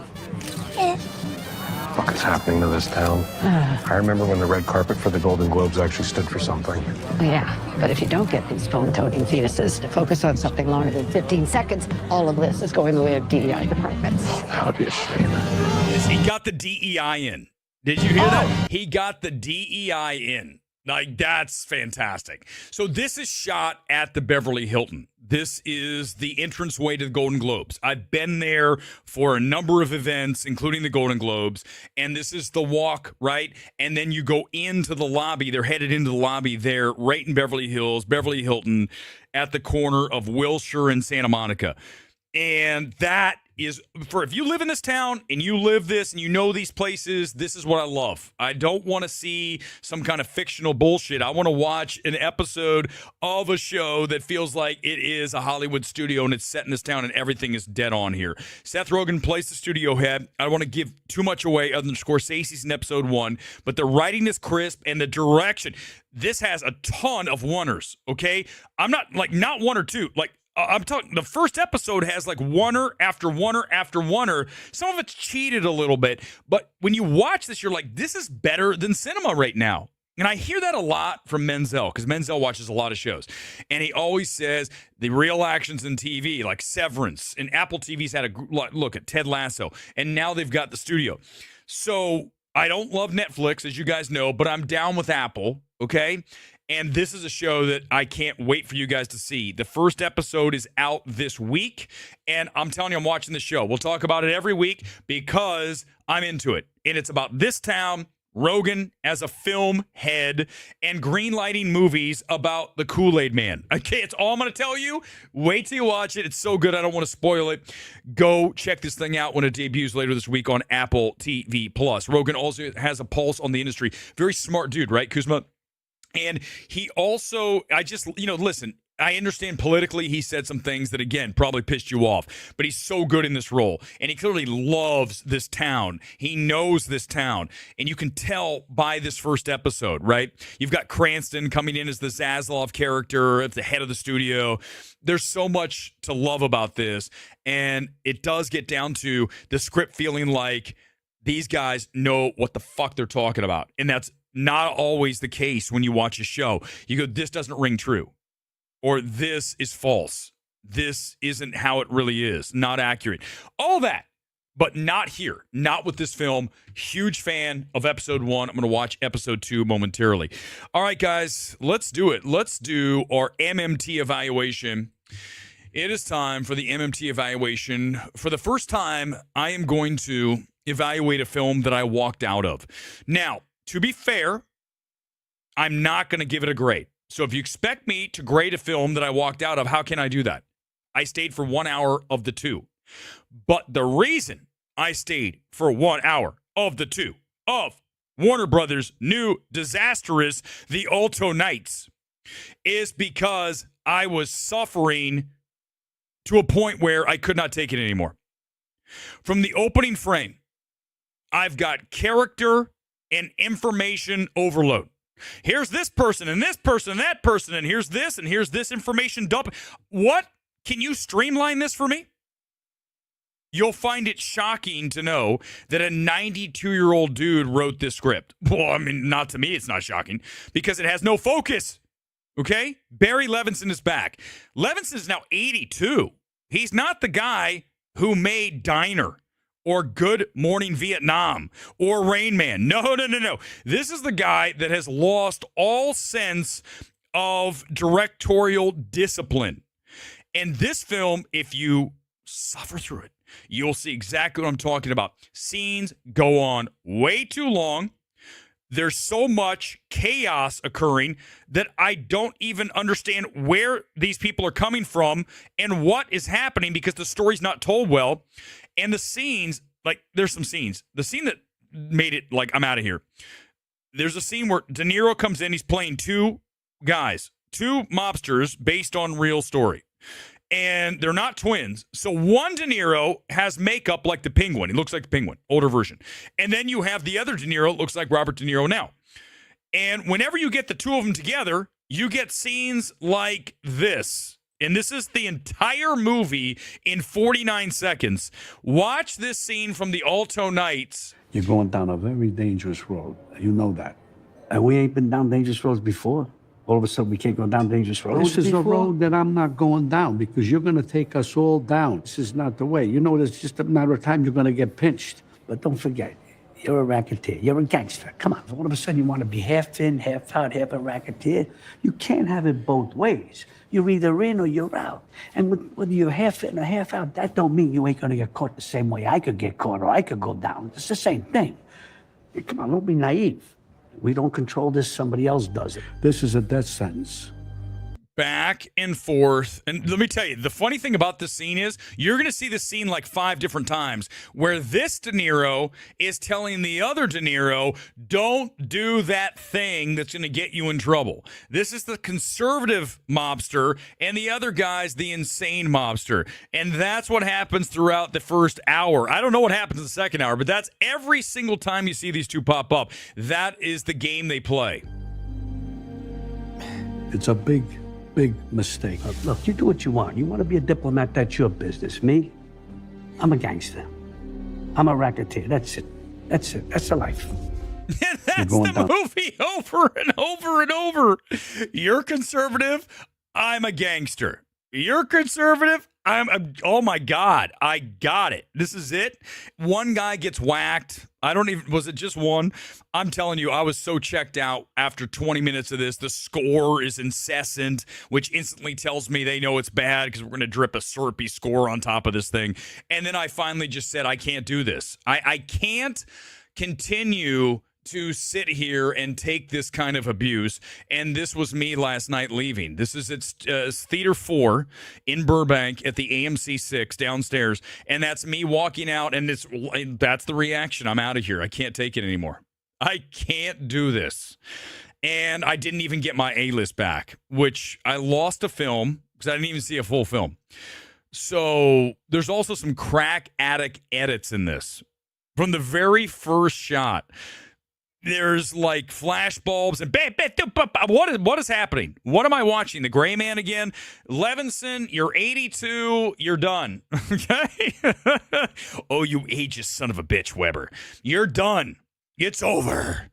What is happening to this town? I remember when the red carpet for the Golden Globes actually stood for something. Yeah, but if you don't get these phone-toting fetuses to focus on something longer than 15 seconds, all of this is going the way of DEI departments. That would be a shame. Yes, he got the DEI in. Did you hear that? He got the DEI in. Like, that's fantastic. So this is shot at the Beverly Hilton. This is the entranceway to the Golden Globes. I've been there for a number of events, including the Golden Globes, and this is the walk, right? And then you go into the lobby. They're headed into the lobby there, right in Beverly Hills, Beverly Hilton, at the corner of Wilshire and Santa Monica. And that is, for if you live in this town and you live this and you know these places, this is what I love. I don't want to see some kind of fictional bullshit. I want to watch an episode of a show that feels like it is a Hollywood studio and it's set in this town and everything is dead on here. Seth Rogen plays the studio head. I don't want to give too much away other than Scorsese's in episode 1, but the writing is crisp and the direction. This has a ton of oneers, okay? I'm not like not one or two, like I'm talking, the first episode has like oneer after oneer after oneer. Some of it's cheated a little bit, but when you watch this, you're like, this is better than cinema right now. And I hear that a lot from Menzel, because Menzel watches a lot of shows. And he always says the real actions in TV, like Severance, and Apple TV's had a look at Ted Lasso, and now they've got the studio. So I don't love Netflix, as you guys know, but I'm down with Apple, okay? And this is a show that I can't wait for you guys to see. The first episode is out this week, and I'm telling you, I'm watching the show. We'll talk about it every week because I'm into it. And it's about this town, Rogan as a film head, and greenlighting movies about the Kool-Aid Man. Okay, it's all I'm going to tell you. Wait till you watch it. It's so good, I don't want to spoil it. Go check this thing out when it debuts later this week on Apple TV+. Rogan also has a pulse on the industry. Very smart dude, right, Kuzma? And he also, listen, I understand politically he said some things that, again, probably pissed you off, but he's so good in this role. And he clearly loves this town. He knows this town. And you can tell by this first episode, right? You've got Cranston coming in as the Zaslav character at the head of the studio. There's so much to love about this. And it does get down to the script feeling like these guys know what the fuck they're talking about. And that's not always the case when you watch a show. You go, this doesn't ring true, or this is false. This isn't how it really is. Not accurate. All that, but not here. Not with this film. Huge fan of episode 1. I'm going to watch episode 2 momentarily. All right, guys, let's do it. Let's do our MMT evaluation. It is time for the MMT evaluation. For the first time, I am going to evaluate a film that I walked out of. Now, to be fair, I'm not going to give it a grade. So if you expect me to grade a film that I walked out of, how can I do that? I stayed for 1 hour of the 2. But the reason I stayed for 1 hour of the 2 of Warner Brothers' new disastrous The Alto Knights is because I was suffering to a point where I could not take it anymore. From the opening frame, I've got character and information overload. Here's this person and this person and that person, and here's this information dump. What? Can you streamline this for me? You'll find it shocking to know that a 92-year-old dude wrote this script. Well, I mean, not to me, it's not shocking, because it has no focus. Okay? Barry Levinson is back. Levinson is now 82. He's not the guy who made Diner or Good Morning Vietnam, or Rain Man. No. This is the guy that has lost all sense of directorial discipline. And this film, if you suffer through it, you'll see exactly what I'm talking about. Scenes go on way too long. There's so much chaos occurring that I don't even understand where these people are coming from and what is happening, because the story's not told well. And the scenes, like, there's some scenes. The scene that made it like, I'm out of here. there's a scene where De Niro comes in. He's playing two guys, two mobsters based on real story. And they're not twins. So one De Niro has makeup like the Penguin. He looks like the Penguin, older version. And then you have the other De Niro, looks like Robert De Niro now. And whenever you get the two of them together, you get scenes like this. And this is the entire movie in 49 seconds. Watch this scene from the Alto Knights. You're going down a very dangerous road. You know that. And we ain't been down dangerous roads before. All of a sudden, we can't go down dangerous roads. This is a road that I'm not going down because you're going to take us all down. This is not the way. You know, it's just a matter of time you're going to get pinched. But don't forget, you're a racketeer. You're a gangster. Come on. All of a sudden, you want to be half in, half out, half a racketeer. You can't have it both ways. You're either in or you're out. And whether you're half in or half out, that don't mean you ain't going to get caught the same way I could get caught or I could go down. It's the same thing. Come on, don't be naive. We don't control this, somebody else does it. This is a death sentence. Back and forth. And let me tell you, the funny thing about this scene is you're going to see this scene like 5 different times where this De Niro is telling the other De Niro, don't do that thing that's going to get you in trouble. This is the conservative mobster and the other guy's the insane mobster. And that's what happens throughout the first hour. I don't know what happens in the second hour, but that's every single time you see these two pop up. That is the game they play. It's a big mistake. Look, you do what you want. You want to be a diplomat, that's your business. Me, I'm a gangster. I'm a racketeer. That's it. That's it. That's the life. And that's the movie over and over and over. You're conservative. I'm a gangster. You're conservative. Oh my God, I got it. This is it. One guy gets whacked. Was it just one? I'm telling you, I was so checked out after 20 minutes of this. The score is incessant, which instantly tells me they know it's bad because we're going to drip a syrupy score on top of this thing. And then I finally just said, I can't do this. I can't continue to sit here and take this kind of abuse. And this was me last night leaving. This is it's Theater 4 in Burbank at the AMC 6 downstairs. And that's me walking out, and that's the reaction. I'm out of here. I can't take it anymore. I can't do this. And I didn't even get my A-list back, which I lost a film because I didn't even see a full film. So there's also some crack addict edits in this. From the very first shot, there's like flash bulbs and what is happening? What am I watching? The Gray Man again? Levinson, you're 82. You're done. Okay. Oh, you ageist son of a bitch, Weber. You're done. It's over.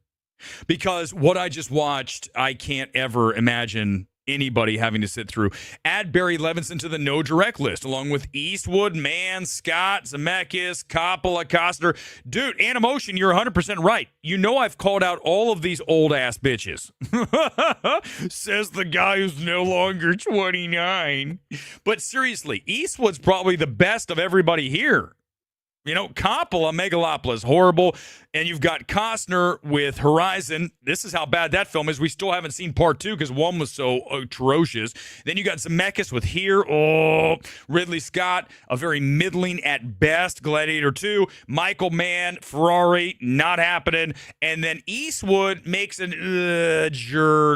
Because what I just watched, I can't ever imagine anybody having to sit through. Add Barry Levinson to the no direct list, along with Eastwood, Mann, Scott, Zemeckis, Coppola, Costner. Dude, Animotion, you're 100% right. You know I've called out all of these old-ass bitches. Says the guy who's no longer 29. But seriously, Eastwood's probably the best of everybody here. You know, Coppola, Megalopolis, horrible. And you've got Costner with Horizon. This is how bad that film is. We still haven't seen part 2 because 1 was so atrocious. Then you got Zemeckis with Here. Oh, Ridley Scott, a very middling at best. Gladiator 2. Michael Mann, Ferrari, not happening. And then Eastwood makes an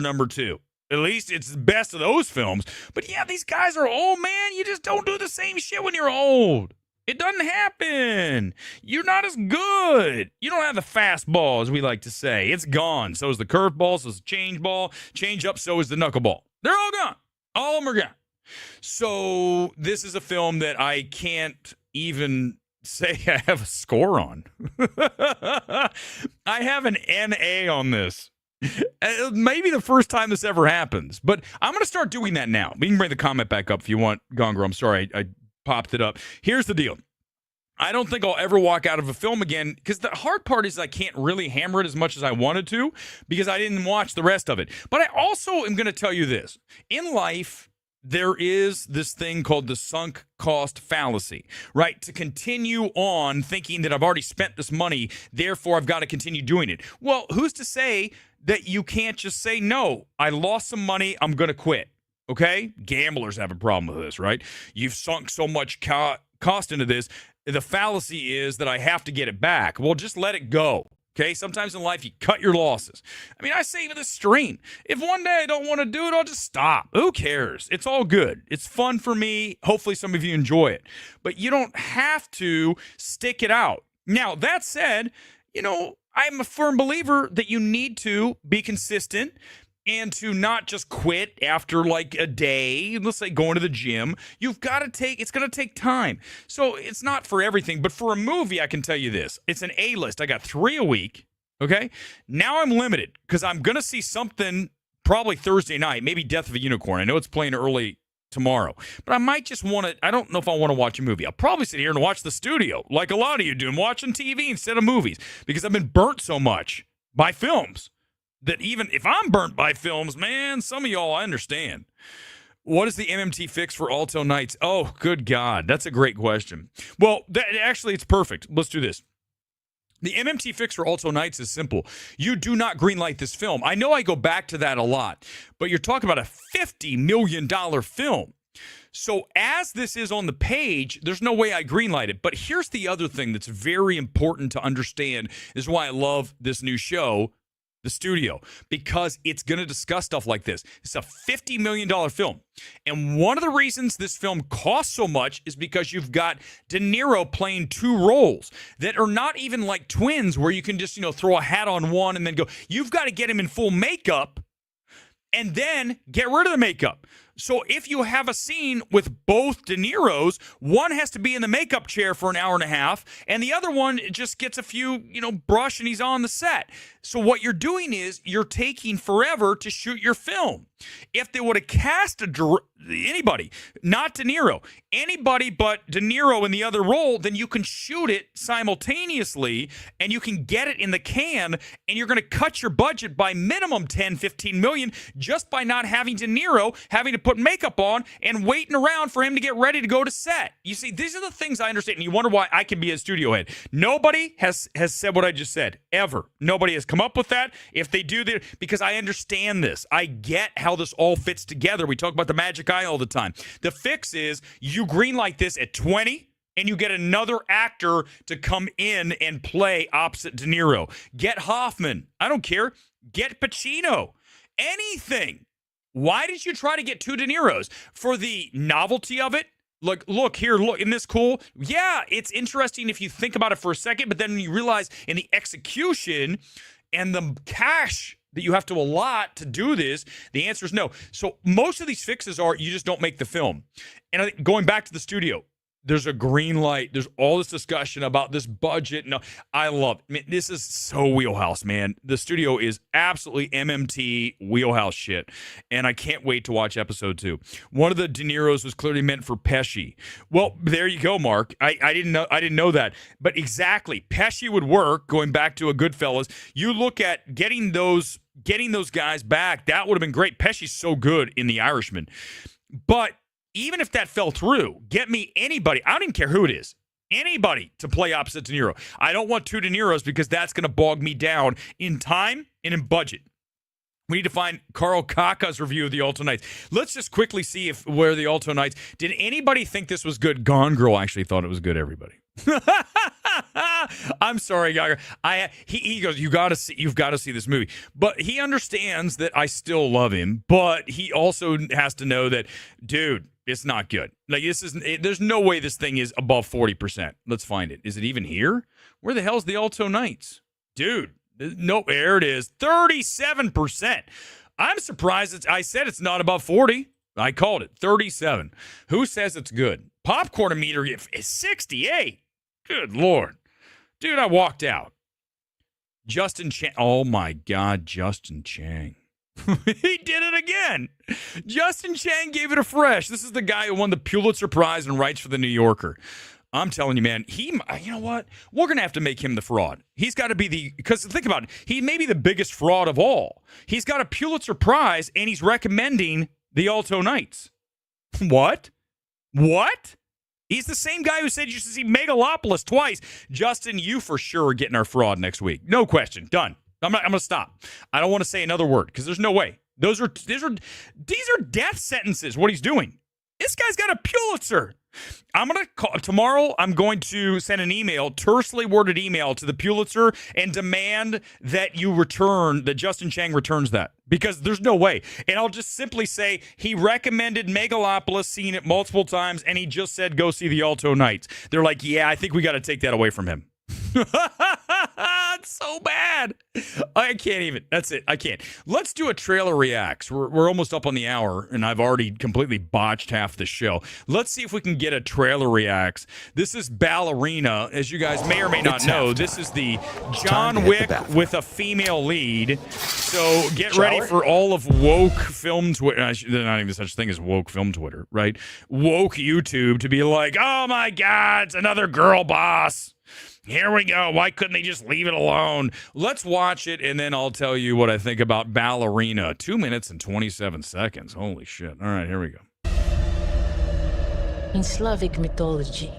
number 2. At least it's the best of those films. But yeah, these guys are old, man. You just don't do the same shit when you're old. It doesn't happen. You're not as good. You don't have the fastball, as we like to say. It's gone. So is the curveball, so is the change ball. Change up, so is the knuckleball. They're all gone. All of them are gone. So this is a film that I can't even say I have a score on. I have an NA on this. Maybe the first time this ever happens. But I'm going to start doing that now. We can bring the comment back up if you want, Gonger. I'm sorry, I popped it up. Here's the deal. I don't think I'll ever walk out of a film again because the hard part is I can't really hammer it as much as I wanted to because I didn't watch the rest of it. But I also am going to tell you this. In life, there is this thing called the sunk cost fallacy, right? To continue on thinking that I've already spent this money, therefore I've got to continue doing it. Well, who's to say that you can't just say, no, I lost some money, I'm going to quit. Okay? Gamblers have a problem with this, right? You've sunk so much cost into this. The fallacy is that I have to get it back. Well, just let it go. Okay, sometimes in life you cut your losses. I mean, I say with a stream, if one day I don't want to do it, I'll just stop. Who cares? It's all good. It's fun for me. Hopefully some of you enjoy it. But you don't have to stick it out. Now, that said, I'm a firm believer that you need to be consistent and to not just quit after like a day, let's say going to the gym. It's going to take time. So it's not for everything, but for a movie, I can tell you this. It's an A-list. I got 3 a week, okay? Now I'm limited because I'm going to see something probably Thursday night, maybe Death of a Unicorn. I know it's playing early tomorrow, but I might just want to, I don't know if I want to watch a movie. I'll probably sit here and watch the studio like a lot of you do and watching TV instead of movies because I've been burnt so much by films. That even if I'm burnt by films, man, some of y'all, I understand. What is the MMT fix for Alto Knights? Oh, good God. That's a great question. Well, actually, it's perfect. Let's do this. The MMT fix for Alto Knights is simple. You do not greenlight this film. I know I go back to that a lot, but you're talking about a $50 million film. So as this is on the page, there's no way I greenlight it. But here's the other thing that's very important to understand. This is why I love this new show, The Studio, because it's going to discuss stuff like this. It's a $50 million film. And one of the reasons this film costs so much is because you've got De Niro playing 2 roles that are not even like twins where you can just, throw a hat on one and then go. You've got to get him in full makeup and then get rid of the makeup. So if you have a scene with both De Niros, one has to be in the makeup chair for an hour and a half, and the other one just gets a few, brush and he's on the set. So what you're doing is you're taking forever to shoot your film. If they would have cast anybody, not De Niro, anybody but De Niro in the other role, then you can shoot it simultaneously and you can get it in the can, and you're going to cut your budget by minimum 10, 15 million just by not having De Niro having to put makeup on and waiting around for him to get ready to go to set. You see, these are the things I understand, and you wonder why I can be a studio head. Nobody has said what I just said, ever. Nobody has come up with that. If they do, because I understand this. I get how this all fits together. We talk about the magic eye all the time. The fix is you greenlight this at 20, and you get another actor to come in and play opposite De Niro. Get Hoffman. I don't care. Get Pacino. Anything. Why did you try to get 2 De Niros? For the novelty of it? Look here, isn't this cool? Yeah, it's interesting if you think about it for a second, but then you realize in the execution and the cash that you have to allot to do this, the answer is no. So most of these fixes are you just don't make the film. And I think going back to The Studio, there's a green light. There's all this discussion about this budget. No, I love it. I mean, this is so wheelhouse, man. The Studio is absolutely MMT wheelhouse shit. And I can't wait to watch episode 2. One of the De Niros was clearly meant for Pesci. Well, there you go, Mark. I didn't know that. But exactly. Pesci would work, going back to a Goodfellas. You look at getting those guys back, that would have been great. Pesci's so good in The Irishman. But even if that fell through, get me anybody. I don't even care who it is. Anybody to play opposite De Niro. I don't want 2 De Niros because that's going to bog me down in time and in budget. We need to find Carl Kaka's review of the Alto Knights. Let's just quickly see where the Alto Knights. Did anybody think this was good? Gone Girl actually thought it was good. Everybody. I'm sorry, Gaga. He goes, you've got to see this movie. But he understands that I still love him, but he also has to know that, dude, it's not good. Like, there's no way this thing is above 40%. Let's find it. Is it even here? Where the hell's the Alto Knights? Dude, no, there it is. 37%. I'm surprised. I said it's not above 40. I called it 37. Who says it's good? Popcorn meter is 68. Good Lord. Dude, I walked out. Justin Chang. Oh, my God, Justin Chang. He did it again. Justin Chang gave it a fresh. This is the guy who won the Pulitzer Prize and writes for the New Yorker. I'm telling you, man, you know what? We're going to have to make him the fraud. He's got to be because think about it. He may be the biggest fraud of all. He's got a Pulitzer Prize and he's recommending the Alto Knights. What? He's the same guy who said you should see Megalopolis twice. Justin, you for sure are getting our fraud next week. No question. Done. I'm going to stop. I don't want to say another word because there's no way. These are death sentences, what he's doing. This guy's got a Pulitzer. I'm going to call tomorrow. I'm going to send an email, tersely worded email to the Pulitzer and demand that that Justin Chang returns that, because there's no way. And I'll just simply say he recommended Megalopolis, seen it multiple times, and he just said, go see the Alto Knights. They're like, yeah, I think we got to take that away from him. It's so bad. I can't even. That's it. I can't. Let's do a trailer reacts. We're almost up on the hour, and I've already completely botched half the show. Let's see if we can get a trailer reacts. This is Ballerina. As you guys may or may not know, this is the John Wick with a female lead. So get ready for all of woke film Twitter. There's not even such thing as woke film Twitter, right? Woke YouTube to be like, oh my God, it's another girl boss. Here we go. Why couldn't they just leave it alone? Let's watch it, and then I'll tell you what I think about Ballerina. 2 minutes and 27 seconds. Holy shit. All right, here we go. In Slavic mythology,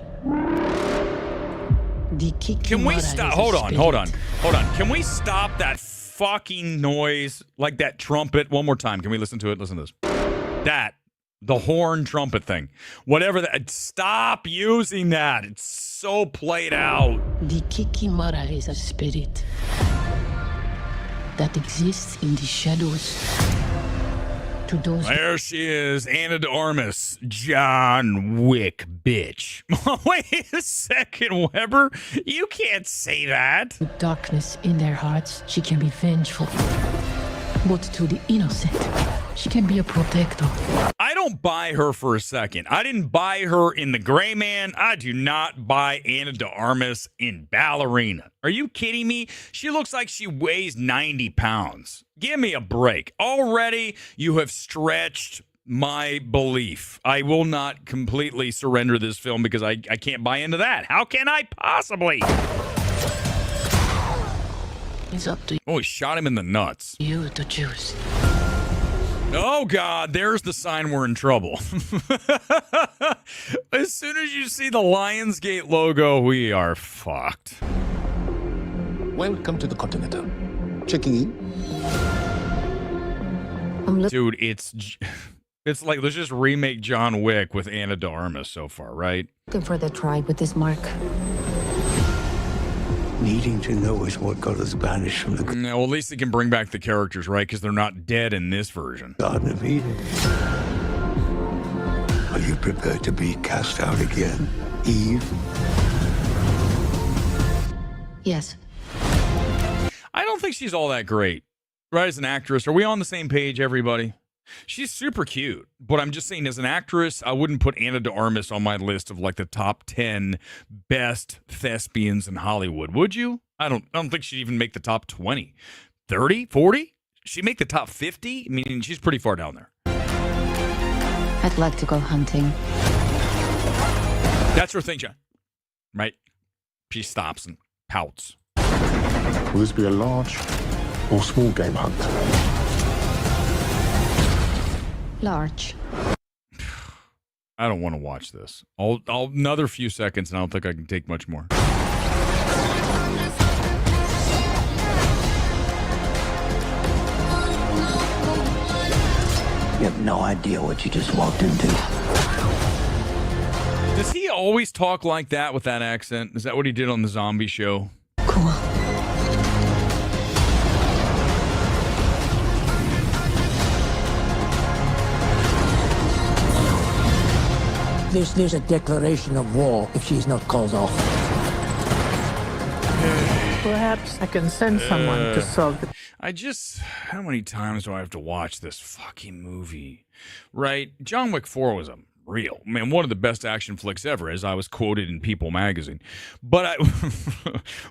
can we stop? Hold on. Can we stop that fucking noise, like that trumpet, one more time? Can we listen to it? Listen to this. The horn trumpet thing. Whatever that. Stop using that. It's so played out. The Kikimara is a spirit that exists in the shadows. To those. There she is, Anna de Armas, John Wick, bitch. Wait a second, Weber. You can't say that. With darkness in their hearts, she can be vengeful. But to the innocent, she can be a protector. I don't buy her for a second. I didn't buy her in The Gray Man. I do not buy Anna de Armas in Ballerina. Are you kidding me? She looks like she weighs 90 pounds. Give me a break. Already, you have stretched my belief. I will not completely surrender this film because I can't buy into that. How can I possibly? It's up to he shot him in the nuts. you to choose. Oh, God, there's the sign we're in trouble. As soon as you see the Lionsgate logo, we are fucked. Welcome to the Continental. Checking in. Dude, it's like, let's just remake John Wick with Anna de Armas so far, right? Looking for the tribe with this mark. Needing to know is what got us banished from the No, well, at least they can bring back the characters, right? Because they're not dead in this version. Garden of Eden. Are you prepared to be cast out again, Eve? Yes. I don't think she's all that great, right? As an actress, are we on the same page, everybody? She's super cute, but I'm just saying, as an actress, I wouldn't put Anna de Armas on my list of like the top 10 best thespians in Hollywood, would you? I don't think she'd even make the top 20. 30, 40? She'd make the top 50? I mean, she's pretty far down there. I'd like to go hunting. That's her thing, John. Right? She stops and pouts. Will this be a large or small game hunt? Large. I don't want to watch this. I'll another few seconds, and I don't think I can take much more. You have no idea what you just walked into. Does he always talk like that with that accent? Is that what he did on the zombie show? Cool. There's a declaration of war if she's not called off. Perhaps I can send someone to solve the... How many times do I have to watch this fucking movie? Right? John Wick 4 was one of the best action flicks ever, as I was quoted in People magazine. But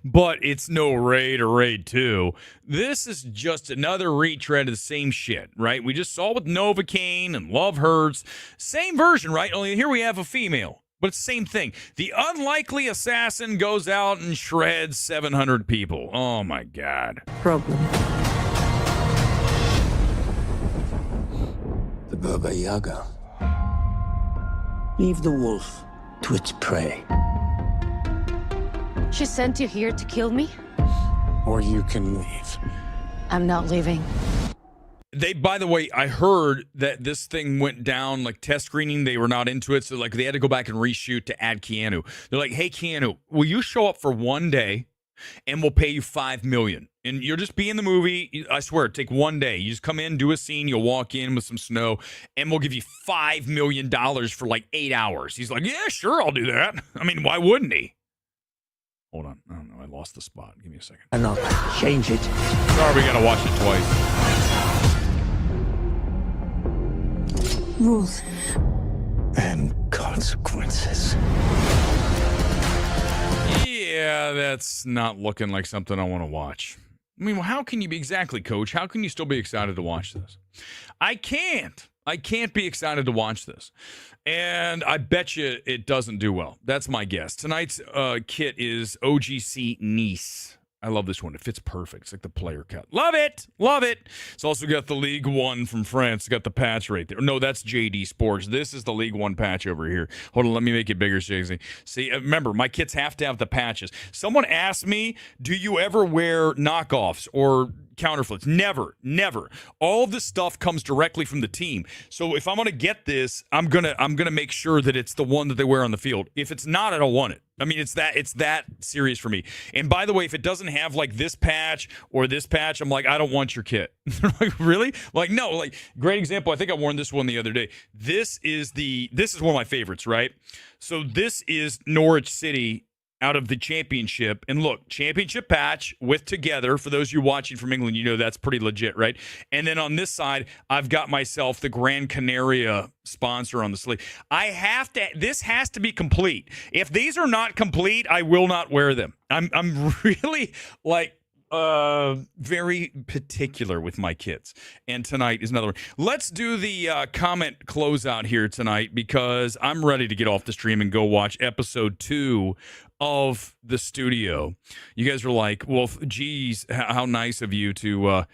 but it's no Raid or Raid 2. This is just another retread of the same shit, right? We just saw with Novocaine and Love Hurts. Same version, right? Only here we have a female. But it's the same thing. The unlikely assassin goes out and shreds 700 people. Oh, my God. problem. The Baba Yaga. Leave the wolf to its prey. She sent you here to kill me? Or you can leave. I'm not leaving. By the way, I heard that this thing went down, like test screening. They were not into it. So like they had to go back and reshoot to add Keanu. They're like, hey, Keanu, will you show up for one day and we'll pay you $5 million? And you'll just be in the movie. I swear, take one day. You just come in, do a scene. You'll walk in with some snow and we'll give you $5 million for like 8 hours. He's like, yeah, sure. I'll do that. I mean, why wouldn't he? Hold on. I don't know. I lost the spot. Give me a second. Enough. Change it. Sorry, we got to watch it twice. Rules. And consequences. Yeah, that's not looking like something I want to watch. I mean, how can you be exactly, Coach? How can you still be excited to watch this? I can't. I can't be excited to watch this. And I bet you it doesn't do well. That's my guess. Tonight's kit is OGC Nice. I love this one. It fits perfect. It's like the player cut. Love it. Love it. It's also got the League One from France. It's got the patch right there. No, that's JD Sports. This is the League One patch over here. Hold on. Let me make it bigger, Shagzy. See, remember, my kits have to have the patches. Someone asked me, do you ever wear knockoffs or counterfeits? Never. All of this stuff comes directly from the team. So if I'm going to get this, I'm going to make sure that it's the one that they wear on the field. If it's not, I don't want it. I mean, it's that serious for me. And by the way, if it doesn't have like this patch or this patch, I'm like, I don't want your kit. Like, really? Like, no, like, great example. I think I worn this one the other day. This is one of my favorites, right? So this is Norwich City out of the championship. And look, championship patch with together. For those of you watching from England, you know that's pretty legit, right? And then on this side, I've got myself the Gran Canaria sponsor on the sleeve. This has to be complete. If these are not complete, I will not wear them. I'm really like very particular with my kits. And tonight is another one. Let's do the comment closeout here tonight because I'm ready to get off the stream and go watch episode 2 of The Studio. You guys are like, well, geez, how nice of you to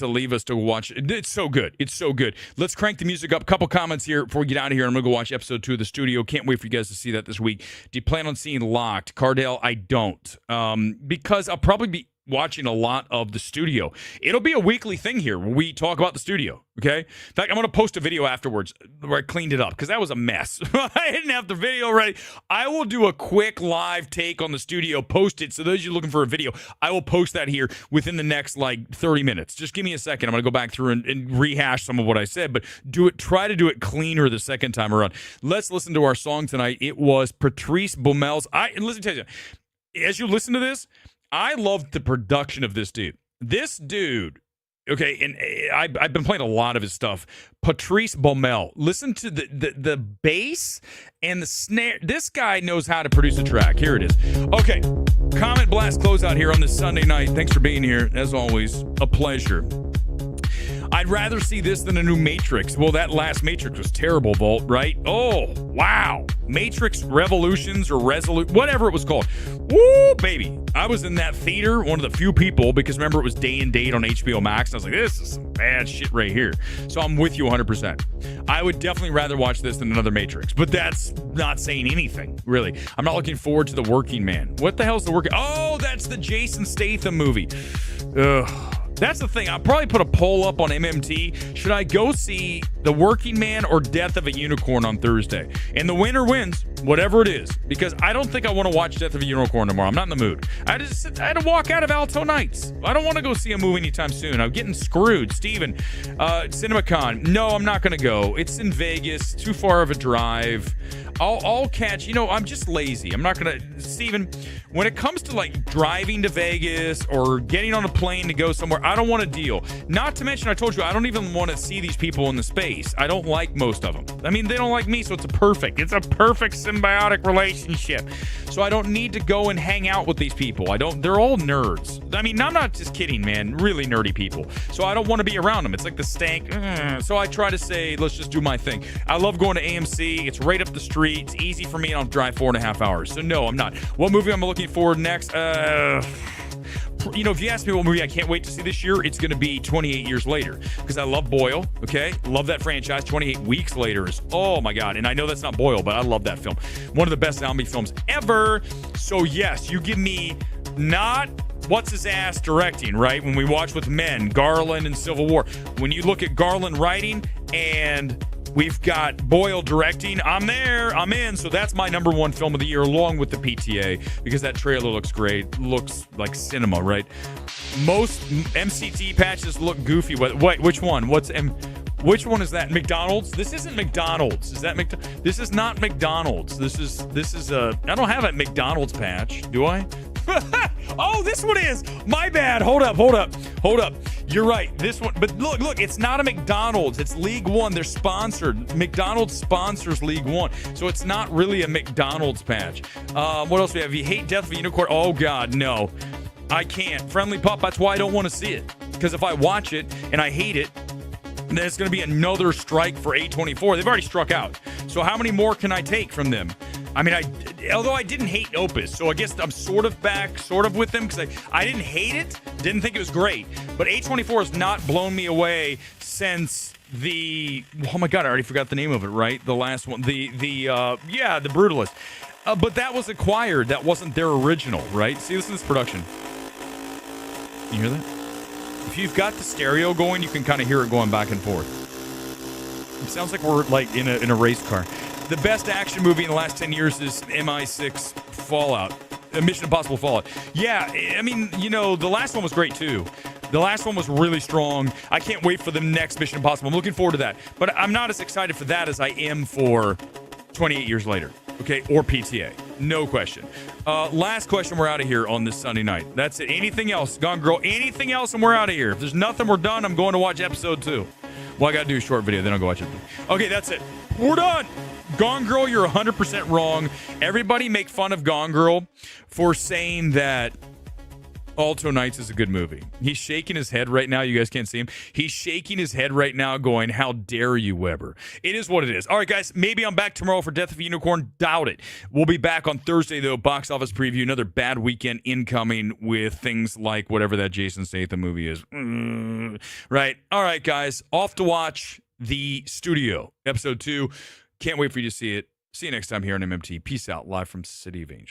leave us to watch. It's so good. It's so good. Let's crank the music up. Couple comments here before we get out of here. I'm going to go watch episode 2 of The Studio. Can't wait for you guys to see that this week. Do you plan on seeing Locked? Cardell, I don't. Because I'll probably be watching a lot of The Studio. It'll be a weekly thing here where we talk about The Studio, okay? In fact, I'm going to post a video afterwards where I cleaned it up because that was a mess. I didn't have the video ready. I will do a quick live take on The Studio, post it. So those of you looking for a video, I will post that here within the next, 30 minutes. Just give me a second. I'm going to go back through and rehash some of what I said, but try to do it cleaner the second time around. Let's listen to our song tonight. It was Patrice Baumel's. And listen, tell you, as you listen to this, I love the production of this dude. This dude, okay, and I've been playing a lot of his stuff. Patrice Baumel. Listen to the bass and the snare. This guy knows how to produce a track. Here it is. Okay, comment blast closeout here on this Sunday night. Thanks for being here. As always, a pleasure. I'd rather see this than a new Matrix. Well, that last Matrix was terrible, Volt, right? Oh, wow. Matrix Revolutions or Resolute, whatever it was called. Woo, baby. I was in that theater, one of the few people, because remember it was day and date on HBO Max. And I was like, this is some bad shit right here. So I'm with you 100%. I would definitely rather watch this than another Matrix, but that's not saying anything, really. I'm not looking forward to The Working Man. What the hell's The Working? Oh, that's the Jason Statham movie. Ugh. That's the thing. I'll probably put a poll up on MMT. Should I go see The Working Man or Death of a Unicorn on Thursday? And the winner wins, whatever it is. Because I don't think I want to watch Death of a Unicorn tomorrow. I'm not in the mood. I had to walk out of Alto Knights. I don't want to go see a movie anytime soon. I'm getting screwed. Steven, CinemaCon. No, I'm not going to go. It's in Vegas. Too far of a drive. I'll catch, I'm just lazy. I'm not going to, Steven, when it comes to driving to Vegas or getting on a plane to go somewhere, I don't want to deal. Not to mention, I told you, I don't even want to see these people in the space. I don't like most of them. I mean, they don't like me, so it's a perfect symbiotic relationship. So I don't need to go and hang out with these people. They're all nerds. I mean, I'm not just kidding, man. Really nerdy people. So I don't want to be around them. It's like the stank. So I try to say, let's just do my thing. I love going to AMC. It's right up the street. It's easy for me. I don't drive 4.5 hours. So no, I'm not. What movie I'm looking forward next? If you ask me what movie I can't wait to see this year, it's going to be 28 Years Later. Because I love Boyle, okay? Love that franchise. 28 Weeks Later is, oh my God. And I know that's not Boyle, but I love that film. One of the best zombie films ever. So yes, you give me Not what's his ass directing, right? When we watch with Men, Garland and Civil War. When you look at Garland writing and we've got Boyle directing, I'm there, I'm in. So that's my number one film of the year, along with the PTA, because that trailer looks great. Looks like cinema, right? Most MCT patches look goofy. Wait, which one? Which one is that? McDonald's? This isn't McDonald's. Is that This is not McDonald's. This is a. I don't have a McDonald's patch, do I? Oh, this one is. My bad. Hold up. You're right. This one. But look, it's not a McDonald's. It's League One. They're sponsored. McDonald's sponsors League One. So it's not really a McDonald's patch. What else do we have? You hate Death of a Unicorn? Oh, God, no. I can't. Friendly Pup, that's why I don't want to see it. Because if I watch it and I hate it, then it's going to be another strike for A24. They've already struck out. So how many more can I take from them? I mean, although I didn't hate Opus, so I guess I'm sort of back, sort of with them, because I didn't hate it, didn't think it was great. But A24 has not blown me away since oh my God, I already forgot the name of it, right? The last one, the Brutalist. But that was acquired. That wasn't their original, right? See, listen to this production. You hear that? If you've got the stereo going, you can kind of hear it going back and forth. It sounds like we're like in a race car. The best action movie in the last 10 years is MI6 Fallout. Mission Impossible Fallout. Yeah, I mean, the last one was great too. The last one was really strong. I can't wait for the next Mission Impossible. I'm looking forward to that. But I'm not as excited for that as I am for 28 Years Later. Okay, or PTA. No question. Last question, we're out of here on this Sunday night. That's it. Anything else? Gone Girl, anything else, and we're out of here. If there's nothing, we're done. I'm going to watch episode 2. Well, I got to do a short video, then I'll go watch it. Okay, that's it. We're done. Gone Girl, you're 100% wrong. Everybody make fun of Gone Girl for saying that Alto Knights is a good movie. He's shaking his head right now. You guys can't see him. He's shaking his head right now going, how dare you, Weber? It is what it is. All right, guys, maybe I'm back tomorrow for Death of a Unicorn. Doubt it. We'll be back on Thursday, though. Box office preview. Another bad weekend incoming with things like whatever that Jason Statham movie is. Right. All right, guys. Off to watch The Studio, episode 2. Can't wait for you to see it. See you next time here on MMT. Peace out. Live from City of Angels.